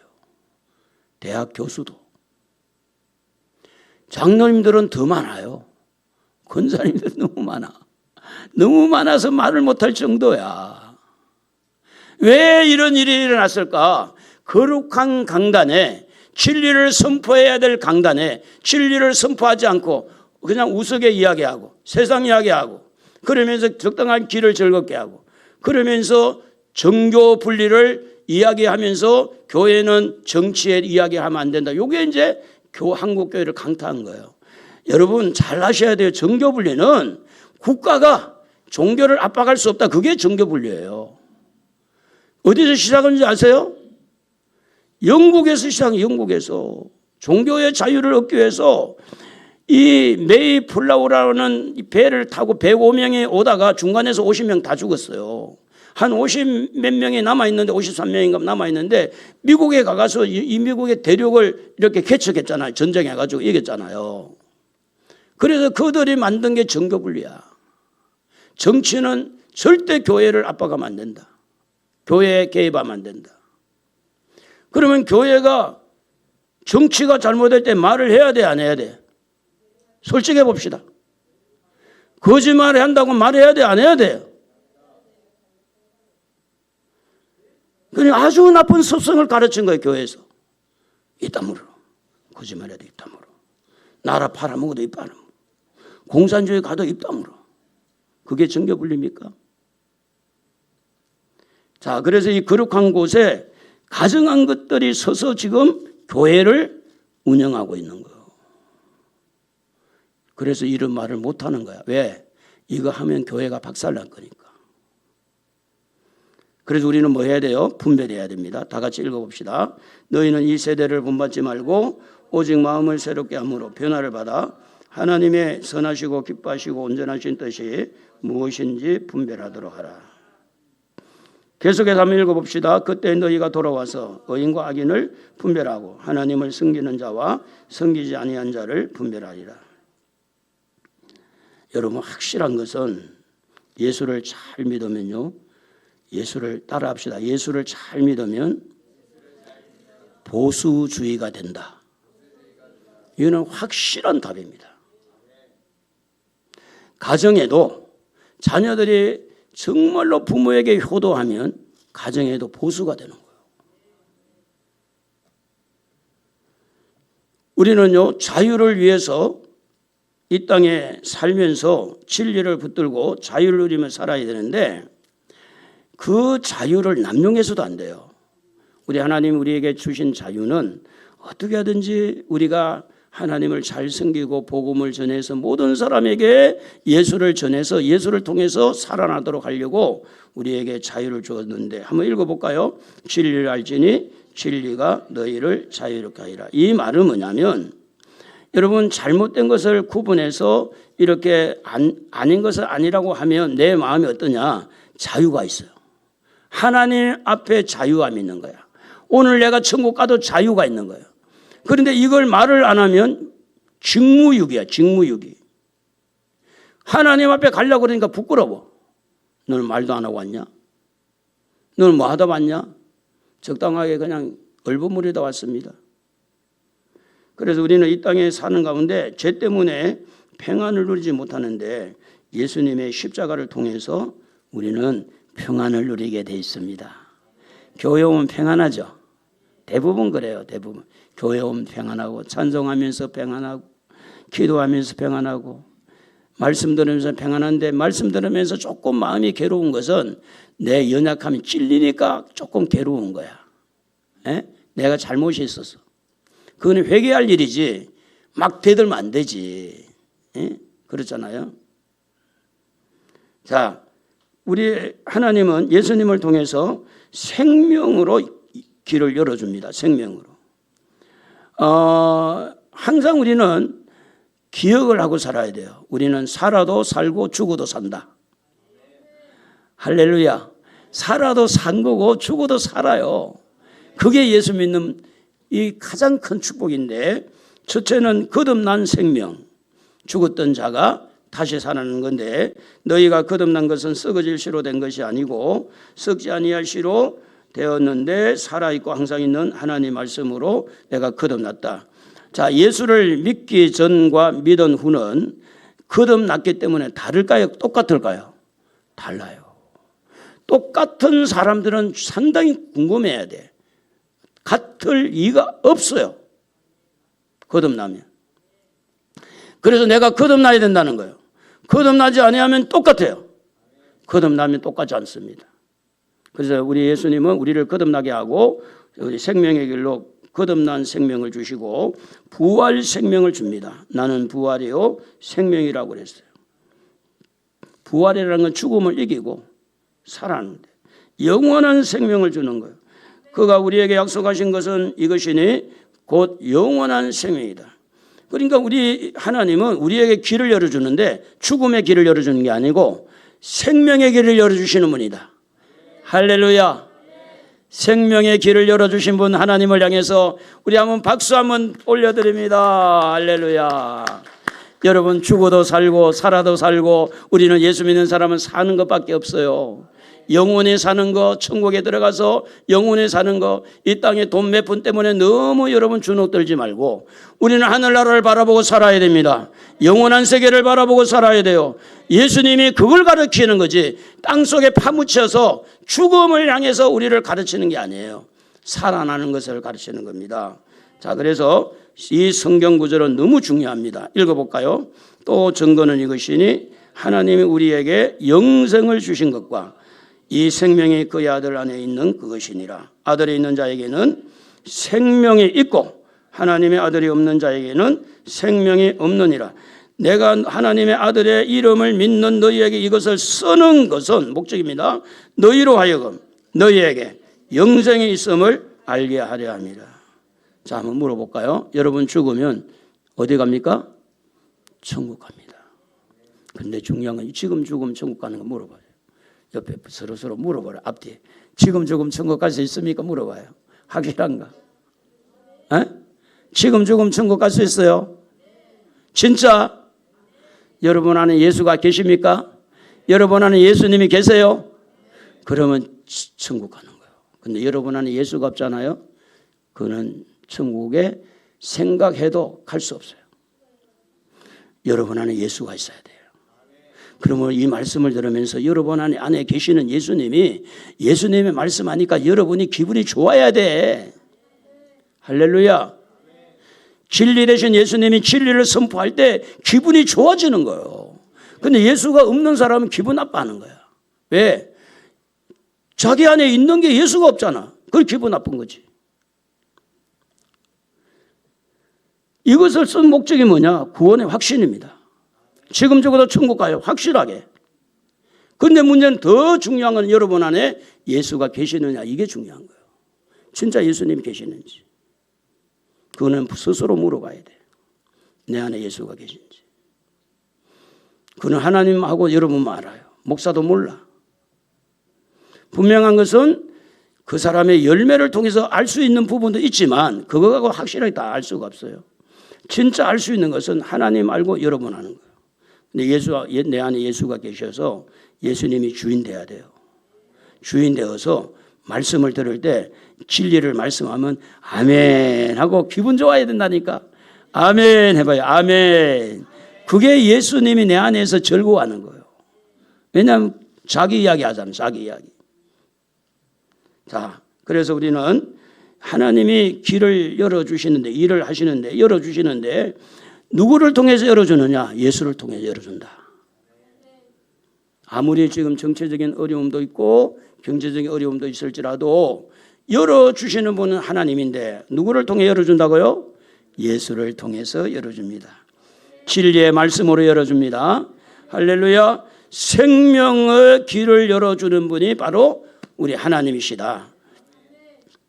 대학 교수도. 장로님들은 더 많아요. 권사님들 너무 많아. 너무 많아서 말을 못할 정도야. 왜 이런 일이 일어났을까? 거룩한 강단에, 진리를 선포해야 될 강단에 진리를 선포하지 않고 그냥 우스개 이야기하고 세상 이야기하고 그러면서 적당한 길을 즐겁게 하고 그러면서 정교 분리를 이야기하면서 교회는 정치에 이야기하면 안 된다. 이게 이제 한국교회를 강타한 거예요. 여러분 잘 아셔야 돼요. 정교 분리는 국가가 종교를 압박할 수 없다. 그게 정교 분리예요. 어디서 시작한지 아세요? 영국에서 시작해요. 영국에서. 종교의 자유를 얻기 위해서 이 메이플라워라는 배를 타고 105명이 오다가 중간에서 50명 다 죽었어요. 한 50 몇 명이 남아있는데 53명인가 남아있는데 미국에 가서 이 미국의 대륙을 이렇게 개척했잖아요. 전쟁해가지고 이겼잖아요. 그래서 그들이 만든 게 정교분리야. 정치는 절대 교회를 압박하면 안 된다. 교회에 개입하면 안 된다. 그러면 교회가 정치가 잘못될 때 말을 해야 돼, 안 해야 돼? 솔직해 봅시다. 거짓말을 한다고 말해야 돼, 안 해야 돼요? 그러니까 아주 나쁜 습성을 가르친 거예요, 교회에서. 입다물어. 거짓말해야 돼, 입다물어. 나라 팔아먹어도 입다물어. 공산주의 가도 입다물어. 그게 정교분리입니까? 자, 그래서 이 거룩한 곳에 가증한 것들이 서서 지금 교회를 운영하고 있는 거예요. 그래서 이런 말을 못하는 거야. 왜? 이거 하면 교회가 박살날 거니까. 그래서 우리는 뭐 해야 돼요? 분별해야 됩니다. 다 같이 읽어봅시다. 너희는 이 세대를 본받지 말고 오직 마음을 새롭게 함으로 변화를 받아 하나님의 선하시고 기뻐하시고 온전하신 뜻이 무엇인지 분별하도록 하라. 계속해서 한번 읽어봅시다. 그때 너희가 돌아와서 의인과 악인을 분별하고 하나님을 섬기는 자와 섬기지 아니한 자를 분별하리라. 여러분 확실한 것은 예수를 잘 믿으면요. 예수를 따라합시다. 예수를 잘 믿으면 보수주의가 된다. 이거는 확실한 답입니다. 가정에도 자녀들이 정말로 부모에게 효도하면 가정에도 보수가 되는 거예요. 우리는요, 자유를 위해서 이 땅에 살면서 진리를 붙들고 자유를 누리며 살아야 되는데 그 자유를 남용해서도 안 돼요. 우리 하나님 우리에게 주신 자유는 어떻게 하든지 우리가 하나님을 잘 섬기고 복음을 전해서 모든 사람에게 예수를 전해서 예수를 통해서 살아나도록 하려고 우리에게 자유를 주었는데 한번 읽어볼까요? 진리를 알지니 진리가 너희를 자유롭게 하리라. 이 말은 뭐냐면 여러분 잘못된 것을 구분해서 이렇게 아닌 것을 아니라고 하면 내 마음이 어떠냐? 자유가 있어요. 하나님 앞에 자유함이 있는 거야. 오늘 내가 천국 가도 자유가 있는 거예요. 그런데 이걸 말을 안 하면 직무유기야, 직무유기. 하나님 앞에 가려고 그러니까 부끄러워. 너는 말도 안 하고 왔냐? 너는 뭐 하다 왔냐? 적당하게 그냥 얼버무리다 왔습니다. 그래서 우리는 이 땅에 사는 가운데 죄 때문에 평안을 누리지 못하는데 예수님의 십자가를 통해서 우리는 평안을 누리게 돼 있습니다. 교회 오면 평안하죠. 대부분 그래요. 대부분. 교회 오면 평안하고 찬송하면서 평안하고 기도하면서 평안하고 말씀 들으면서 평안한데 말씀 들으면서 조금 마음이 괴로운 것은 내 연약함이 찔리니까 조금 괴로운 거야. 에? 내가 잘못이 있어서. 그거는 회개할 일이지 막 대들면 안 되지. 에? 그렇잖아요. 자, 우리 하나님은 예수님을 통해서 생명으로 길을 열어줍니다. 생명으로. 항상 우리는 기억을 하고 살아야 돼요. 우리는 살아도 살고 죽어도 산다. 할렐루야. 살아도 산 거고 죽어도 살아요. 그게 예수 믿는 이 가장 큰 축복인데, 첫째는 거듭난 생명, 죽었던 자가 다시 살아나는 건데, 너희가 거듭난 것은 썩어질 씨로 된 것이 아니고 썩지 아니할 씨로 되었는데 살아있고 항상 있는 하나님 말씀으로 내가 거듭났다. 자, 예수를 믿기 전과 믿은 후는 거듭났기 때문에 다를까요? 똑같을까요? 달라요. 똑같은 사람들은 상당히 궁금해야 돼. 같을 이유가 없어요. 거듭나면. 그래서 내가 거듭나야 된다는 거예요. 거듭나지 아니하면 똑같아요. 거듭나면 똑같지 않습니다. 그래서 우리 예수님은 우리를 거듭나게 하고 우리 생명의 길로 거듭난 생명을 주시고 부활 생명을 줍니다. 나는 부활이요 생명이라고 그랬어요. 부활이라는 건 죽음을 이기고 살아나는데 영원한 생명을 주는 거예요. 그가 우리에게 약속하신 것은 이것이니 곧 영원한 생명이다. 그러니까 우리 하나님은 우리에게 길을 열어주는데 죽음의 길을 열어주는 게 아니고 생명의 길을 열어주시는 분이다. 할렐루야. 생명의 길을 열어주신 분 하나님을 향해서 우리 한번 박수 한번 올려드립니다. 할렐루야. 여러분, 죽어도 살고 살아도 살고 우리는 예수 믿는 사람은 사는 것밖에 없어요. 영원히 사는 거, 천국에 들어가서 영원히 사는 거, 이 땅에 돈 몇 푼 때문에 너무 여러분 주눅들지 말고 우리는 하늘나라를 바라보고 살아야 됩니다. 영원한 세계를 바라보고 살아야 돼요. 예수님이 그걸 가르치는 거지 땅속에 파묻혀서 죽음을 향해서 우리를 가르치는 게 아니에요. 살아나는 것을 가르치는 겁니다. 자, 그래서 이 성경 구절은 너무 중요합니다. 읽어볼까요? 또 증거는 이것이니 하나님이 우리에게 영생을 주신 것과 이 생명이 그의 아들 안에 있는 그것이니라. 아들이 있는 자에게는 생명이 있고 하나님의 아들이 없는 자에게는 생명이 없느니라. 내가 하나님의 아들의 이름을 믿는 너희에게 이것을 쓰는 것은 목적입니다. 너희로 하여금 너희에게 영생이 있음을 알게 하려 함이라. 자, 한번 물어볼까요? 여러분 죽으면 어디 갑니까? 천국 갑니다. 근데 중요한 건 지금 죽으면 천국 가는 거 물어봐요. 옆에 서로 물어봐요. 앞뒤에. 지금 죽으면 천국 갈 수 있습니까? 물어봐요. 확실한가? 에? 지금 죽으면 천국 갈 수 있어요? 진짜? 여러분 안에 예수가 계십니까? 여러분 안에 예수님이 계세요? 그러면 천국 가는 거예요. 근데 여러분 안에 예수가 없잖아요? 그는 천국에 생각해도 갈 수 없어요. 여러분 안에 예수가 있어야 돼요. 그러면 이 말씀을 들으면서 여러분 안에 계시는 예수님의 말씀하니까 여러분이 기분이 좋아야 돼. 할렐루야. 진리 되신 예수님이 진리를 선포할 때 기분이 좋아지는 거예요. 근데 예수가 없는 사람은 기분 나빠하는 거야. 왜? 자기 안에 있는 게 예수가 없잖아. 그걸 기분 나쁜 거지. 이것을 쓴 목적이 뭐냐? 구원의 확신입니다. 지금 적어도 천국 가요. 확실하게. 그런데 문제는 더 중요한 건 여러분 안에 예수가 계시느냐. 이게 중요한 거예요. 진짜 예수님이 계시는지. 그거는 스스로 물어봐야 돼. 내 안에 예수가 계신지. 그는 하나님하고 여러분만 알아요. 목사도 몰라. 분명한 것은 그 사람의 열매를 통해서 알 수 있는 부분도 있지만 그거하고 확실하게 다 알 수가 없어요. 진짜 알 수 있는 것은 하나님 알고 여러분 아는 거예요. 근데 내 안에 예수가 계셔서 예수님이 주인 돼야 돼요. 주인 되어서 말씀을 들을 때 진리를 말씀하면 아멘 하고 기분 좋아야 된다니까. 아멘 해봐요. 아멘. 그게 예수님이 내 안에서 즐거워하는 거예요. 왜냐하면 자기 이야기 하잖아요. 자기 이야기. 자, 그래서 우리는 하나님이 길을 열어주시는데, 일을 하시는데, 열어주시는데 누구를 통해서 열어주느냐? 예수를 통해서 열어준다. 아무리 지금 정치적인 어려움도 있고 경제적인 어려움도 있을지라도 열어주시는 분은 하나님인데 누구를 통해 열어준다고요? 예수를 통해서 열어줍니다. 진리의 말씀으로 열어줍니다. 할렐루야. 생명의 길을 열어주는 분이 바로 우리 하나님이시다.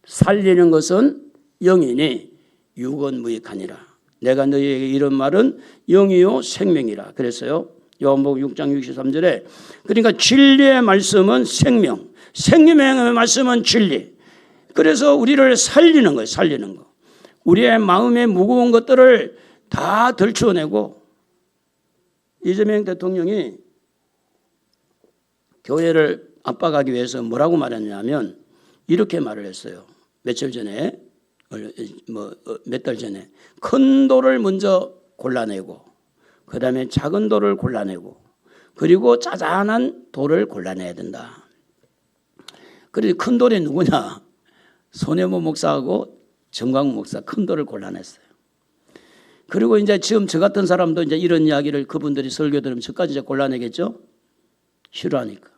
살리는 것은 영이니 육은 무익하니라. 내가 너희에게 이런 말은 영이요 생명이라 그랬어요. 요한복음 6장 63절에. 그러니까 진리의 말씀은 생명, 생명의 말씀은 진리. 그래서 우리를 살리는 거예요. 살리는 거. 우리의 마음의 무거운 것들을 다 덜쳐내고 이재명 대통령이 교회를 압박하기 위해서 뭐라고 말했냐면 이렇게 말을 했어요. 며칠 전에 몇 달 전에 큰 돌을 먼저 골라내고 그 다음에 작은 돌을 골라내고 그리고 짜잔한 돌을 골라내야 된다. 그런데 큰 돌이 누구냐? 손혜모 목사하고 정광훈 목사 큰 돌을 골라냈어요. 그리고 이제 지금 저 같은 사람도 이제 이런 이야기를 그분들이 설교 들으면 저까지 이제 골라내겠죠? 싫어하니까.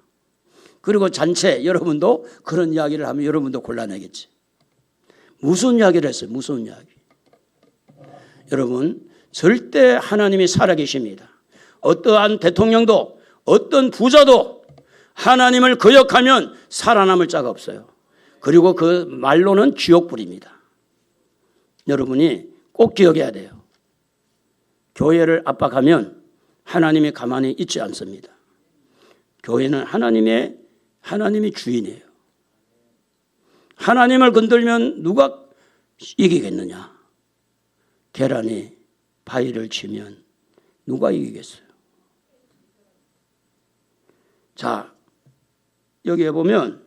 그리고 잔체 여러분도 그런 이야기를 하면 여러분도 골라내겠지. 무슨 이야기를 했어요? 무슨 이야기? 여러분 절대 하나님이 살아계십니다. 어떠한 대통령도 어떤 부자도 하나님을 거역하면 살아남을 자가 없어요. 그리고 그 말로는 지옥불입니다. 여러분이 꼭 기억해야 돼요. 교회를 압박하면 하나님이 가만히 있지 않습니다. 교회는 하나님이 주인이에요. 하나님을 건들면 누가 이기겠느냐? 계란이 바위를 치면 누가 이기겠어요? 자, 여기에 보면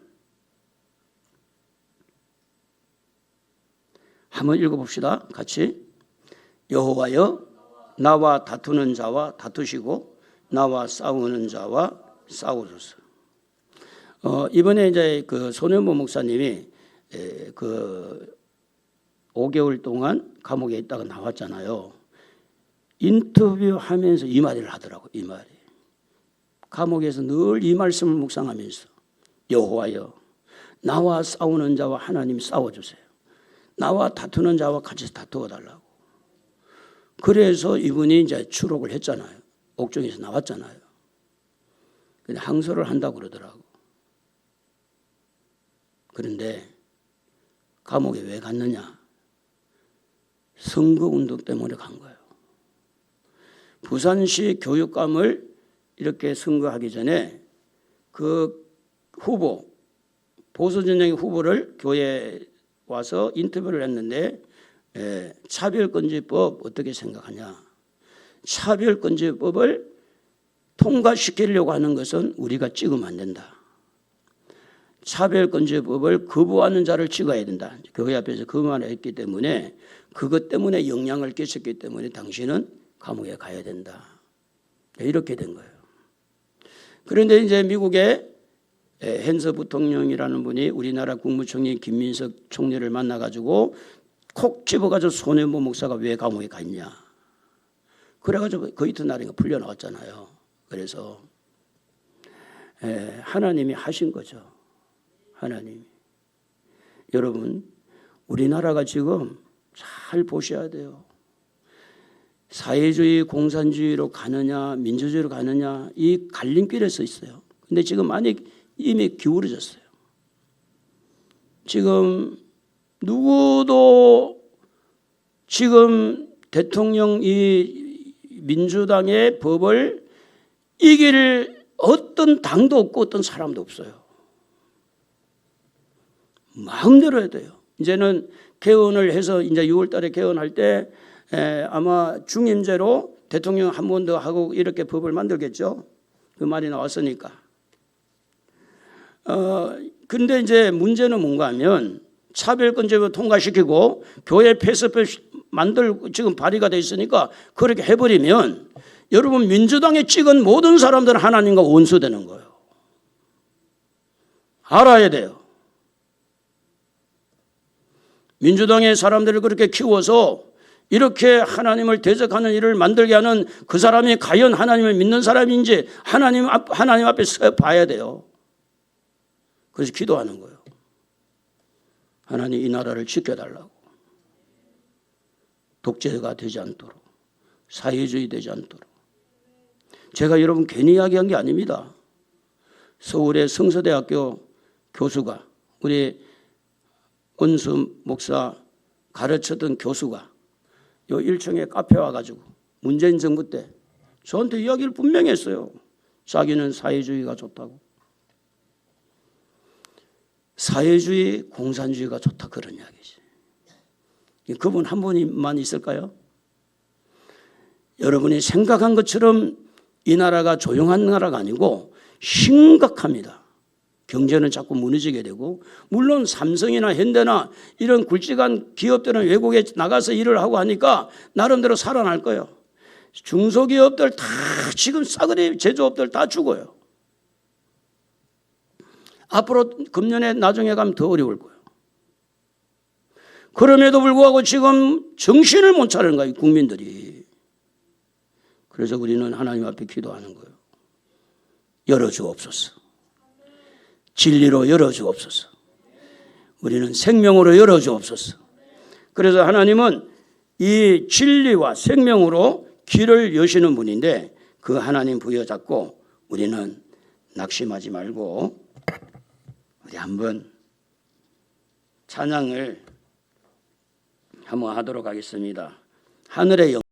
한번 읽어봅시다. 같이. 여호와여 나와 다투는 자와 다투시고 나와 싸우는 자와 싸우소서. 이번에 이제 그 손혜모 목사님이 그 5개월 동안 감옥에 있다가 나왔잖아요. 인터뷰하면서 이 말을 하더라고. 이 말이. 감옥에서 늘 이 말씀을 묵상하면서 여호와여 나와 싸우는 자와 하나님 싸워주세요. 나와 다투는 자와 같이 다투어달라고. 그래서 이분이 이제 추록을 했잖아요. 옥중에서 나왔잖아요. 근데 항소를 한다고 그러더라고. 그런데 감옥에 왜 갔느냐? 선거운동 때문에 간 거예요. 부산시 교육감을 이렇게 선거하기 전에 그 후보, 보수진영의 후보를 교회에 와서 인터뷰를 했는데 차별금지법 어떻게 생각하냐? 차별금지법을 통과시키려고 하는 것은 우리가 찍으면 안 된다. 차별금지법을 거부하는 자를 찍어야 된다. 교회 앞에서 그 말을 했기 때문에 그것 때문에 영향을 끼쳤기 때문에 당신은 감옥에 가야 된다. 이렇게 된 거예요. 그런데 이제 미국의 헨서 부통령이라는 분이 우리나라 국무총리 김민석 총리를 만나가지고 콕 집어가지고 손혜모 목사가 왜 감옥에 갔냐. 그래가지고 그 이튿날인가 풀려나왔잖아요. 그래서 하나님이 하신 거죠. 하나님. 여러분 우리나라가 지금 잘 보셔야 돼요. 사회주의 공산주의로 가느냐 민주주의로 가느냐 이 갈림길에 서 있어요. 근데 지금 많이 이미 기울어졌어요. 지금 누구도 지금 대통령 이 민주당의 법을 이길 어떤 당도 없고 어떤 사람도 없어요. 마음대로 해야 돼요. 이제는 개헌을 해서 이제 6월 달에 개헌할 때 아마 중임제로 대통령 한 번 더 하고 이렇게 법을 만들겠죠. 그 말이 나왔으니까. 근데 이제 문제는 뭔가 하면 차별금지법 통과시키고 교회 폐쇄법 만들고 지금 발의가 돼 있으니까 그렇게 해버리면 여러분 민주당에 찍은 모든 사람들은 하나님과 원수되는 거예요. 알아야 돼요. 민주당의 사람들을 그렇게 키워서 이렇게 하나님을 대적하는 일을 만들게 하는 그 사람이 과연 하나님을 믿는 사람인지 하나님 앞에 서 봐야 돼요. 그래서 기도하는 거예요. 하나님 이 나라를 지켜달라고. 독재가 되지 않도록. 사회주의 되지 않도록. 제가 여러분 괜히 이야기한 게 아닙니다. 서울의 성서대학교 교수가 우리 은수 목사 가르쳤던 교수가 요 1층에 카페 와가지고 문재인 정부 때 저한테 이야기를 분명히 했어요. 자기는 사회주의가 좋다고. 사회주의, 공산주의가 좋다 그런 이야기지. 그분 한 분만 있을까요? 여러분이 생각한 것처럼 이 나라가 조용한 나라가 아니고 심각합니다. 경제는 자꾸 무너지게 되고, 물론 삼성이나 현대나 이런 굵직한 기업들은 외국에 나가서 일을 하고 하니까 나름대로 살아날 거예요. 중소기업들 다 지금 싸그리 제조업들 다 죽어요. 앞으로 금년에 나중에 가면 더 어려울 거예요. 그럼에도 불구하고 지금 정신을 못 차리는 거예요, 국민들이. 그래서 우리는 하나님 앞에 기도하는 거예요. 열어주옵소서. 진리로 열어주옵소서. 우리는 생명으로 열어주옵소서. 그래서 하나님은 이 진리와 생명으로 길을 여시는 분인데, 그 하나님 부여잡고 우리는 낙심하지 말고 우리 한번 찬양을 한번 하도록 하겠습니다. 하늘의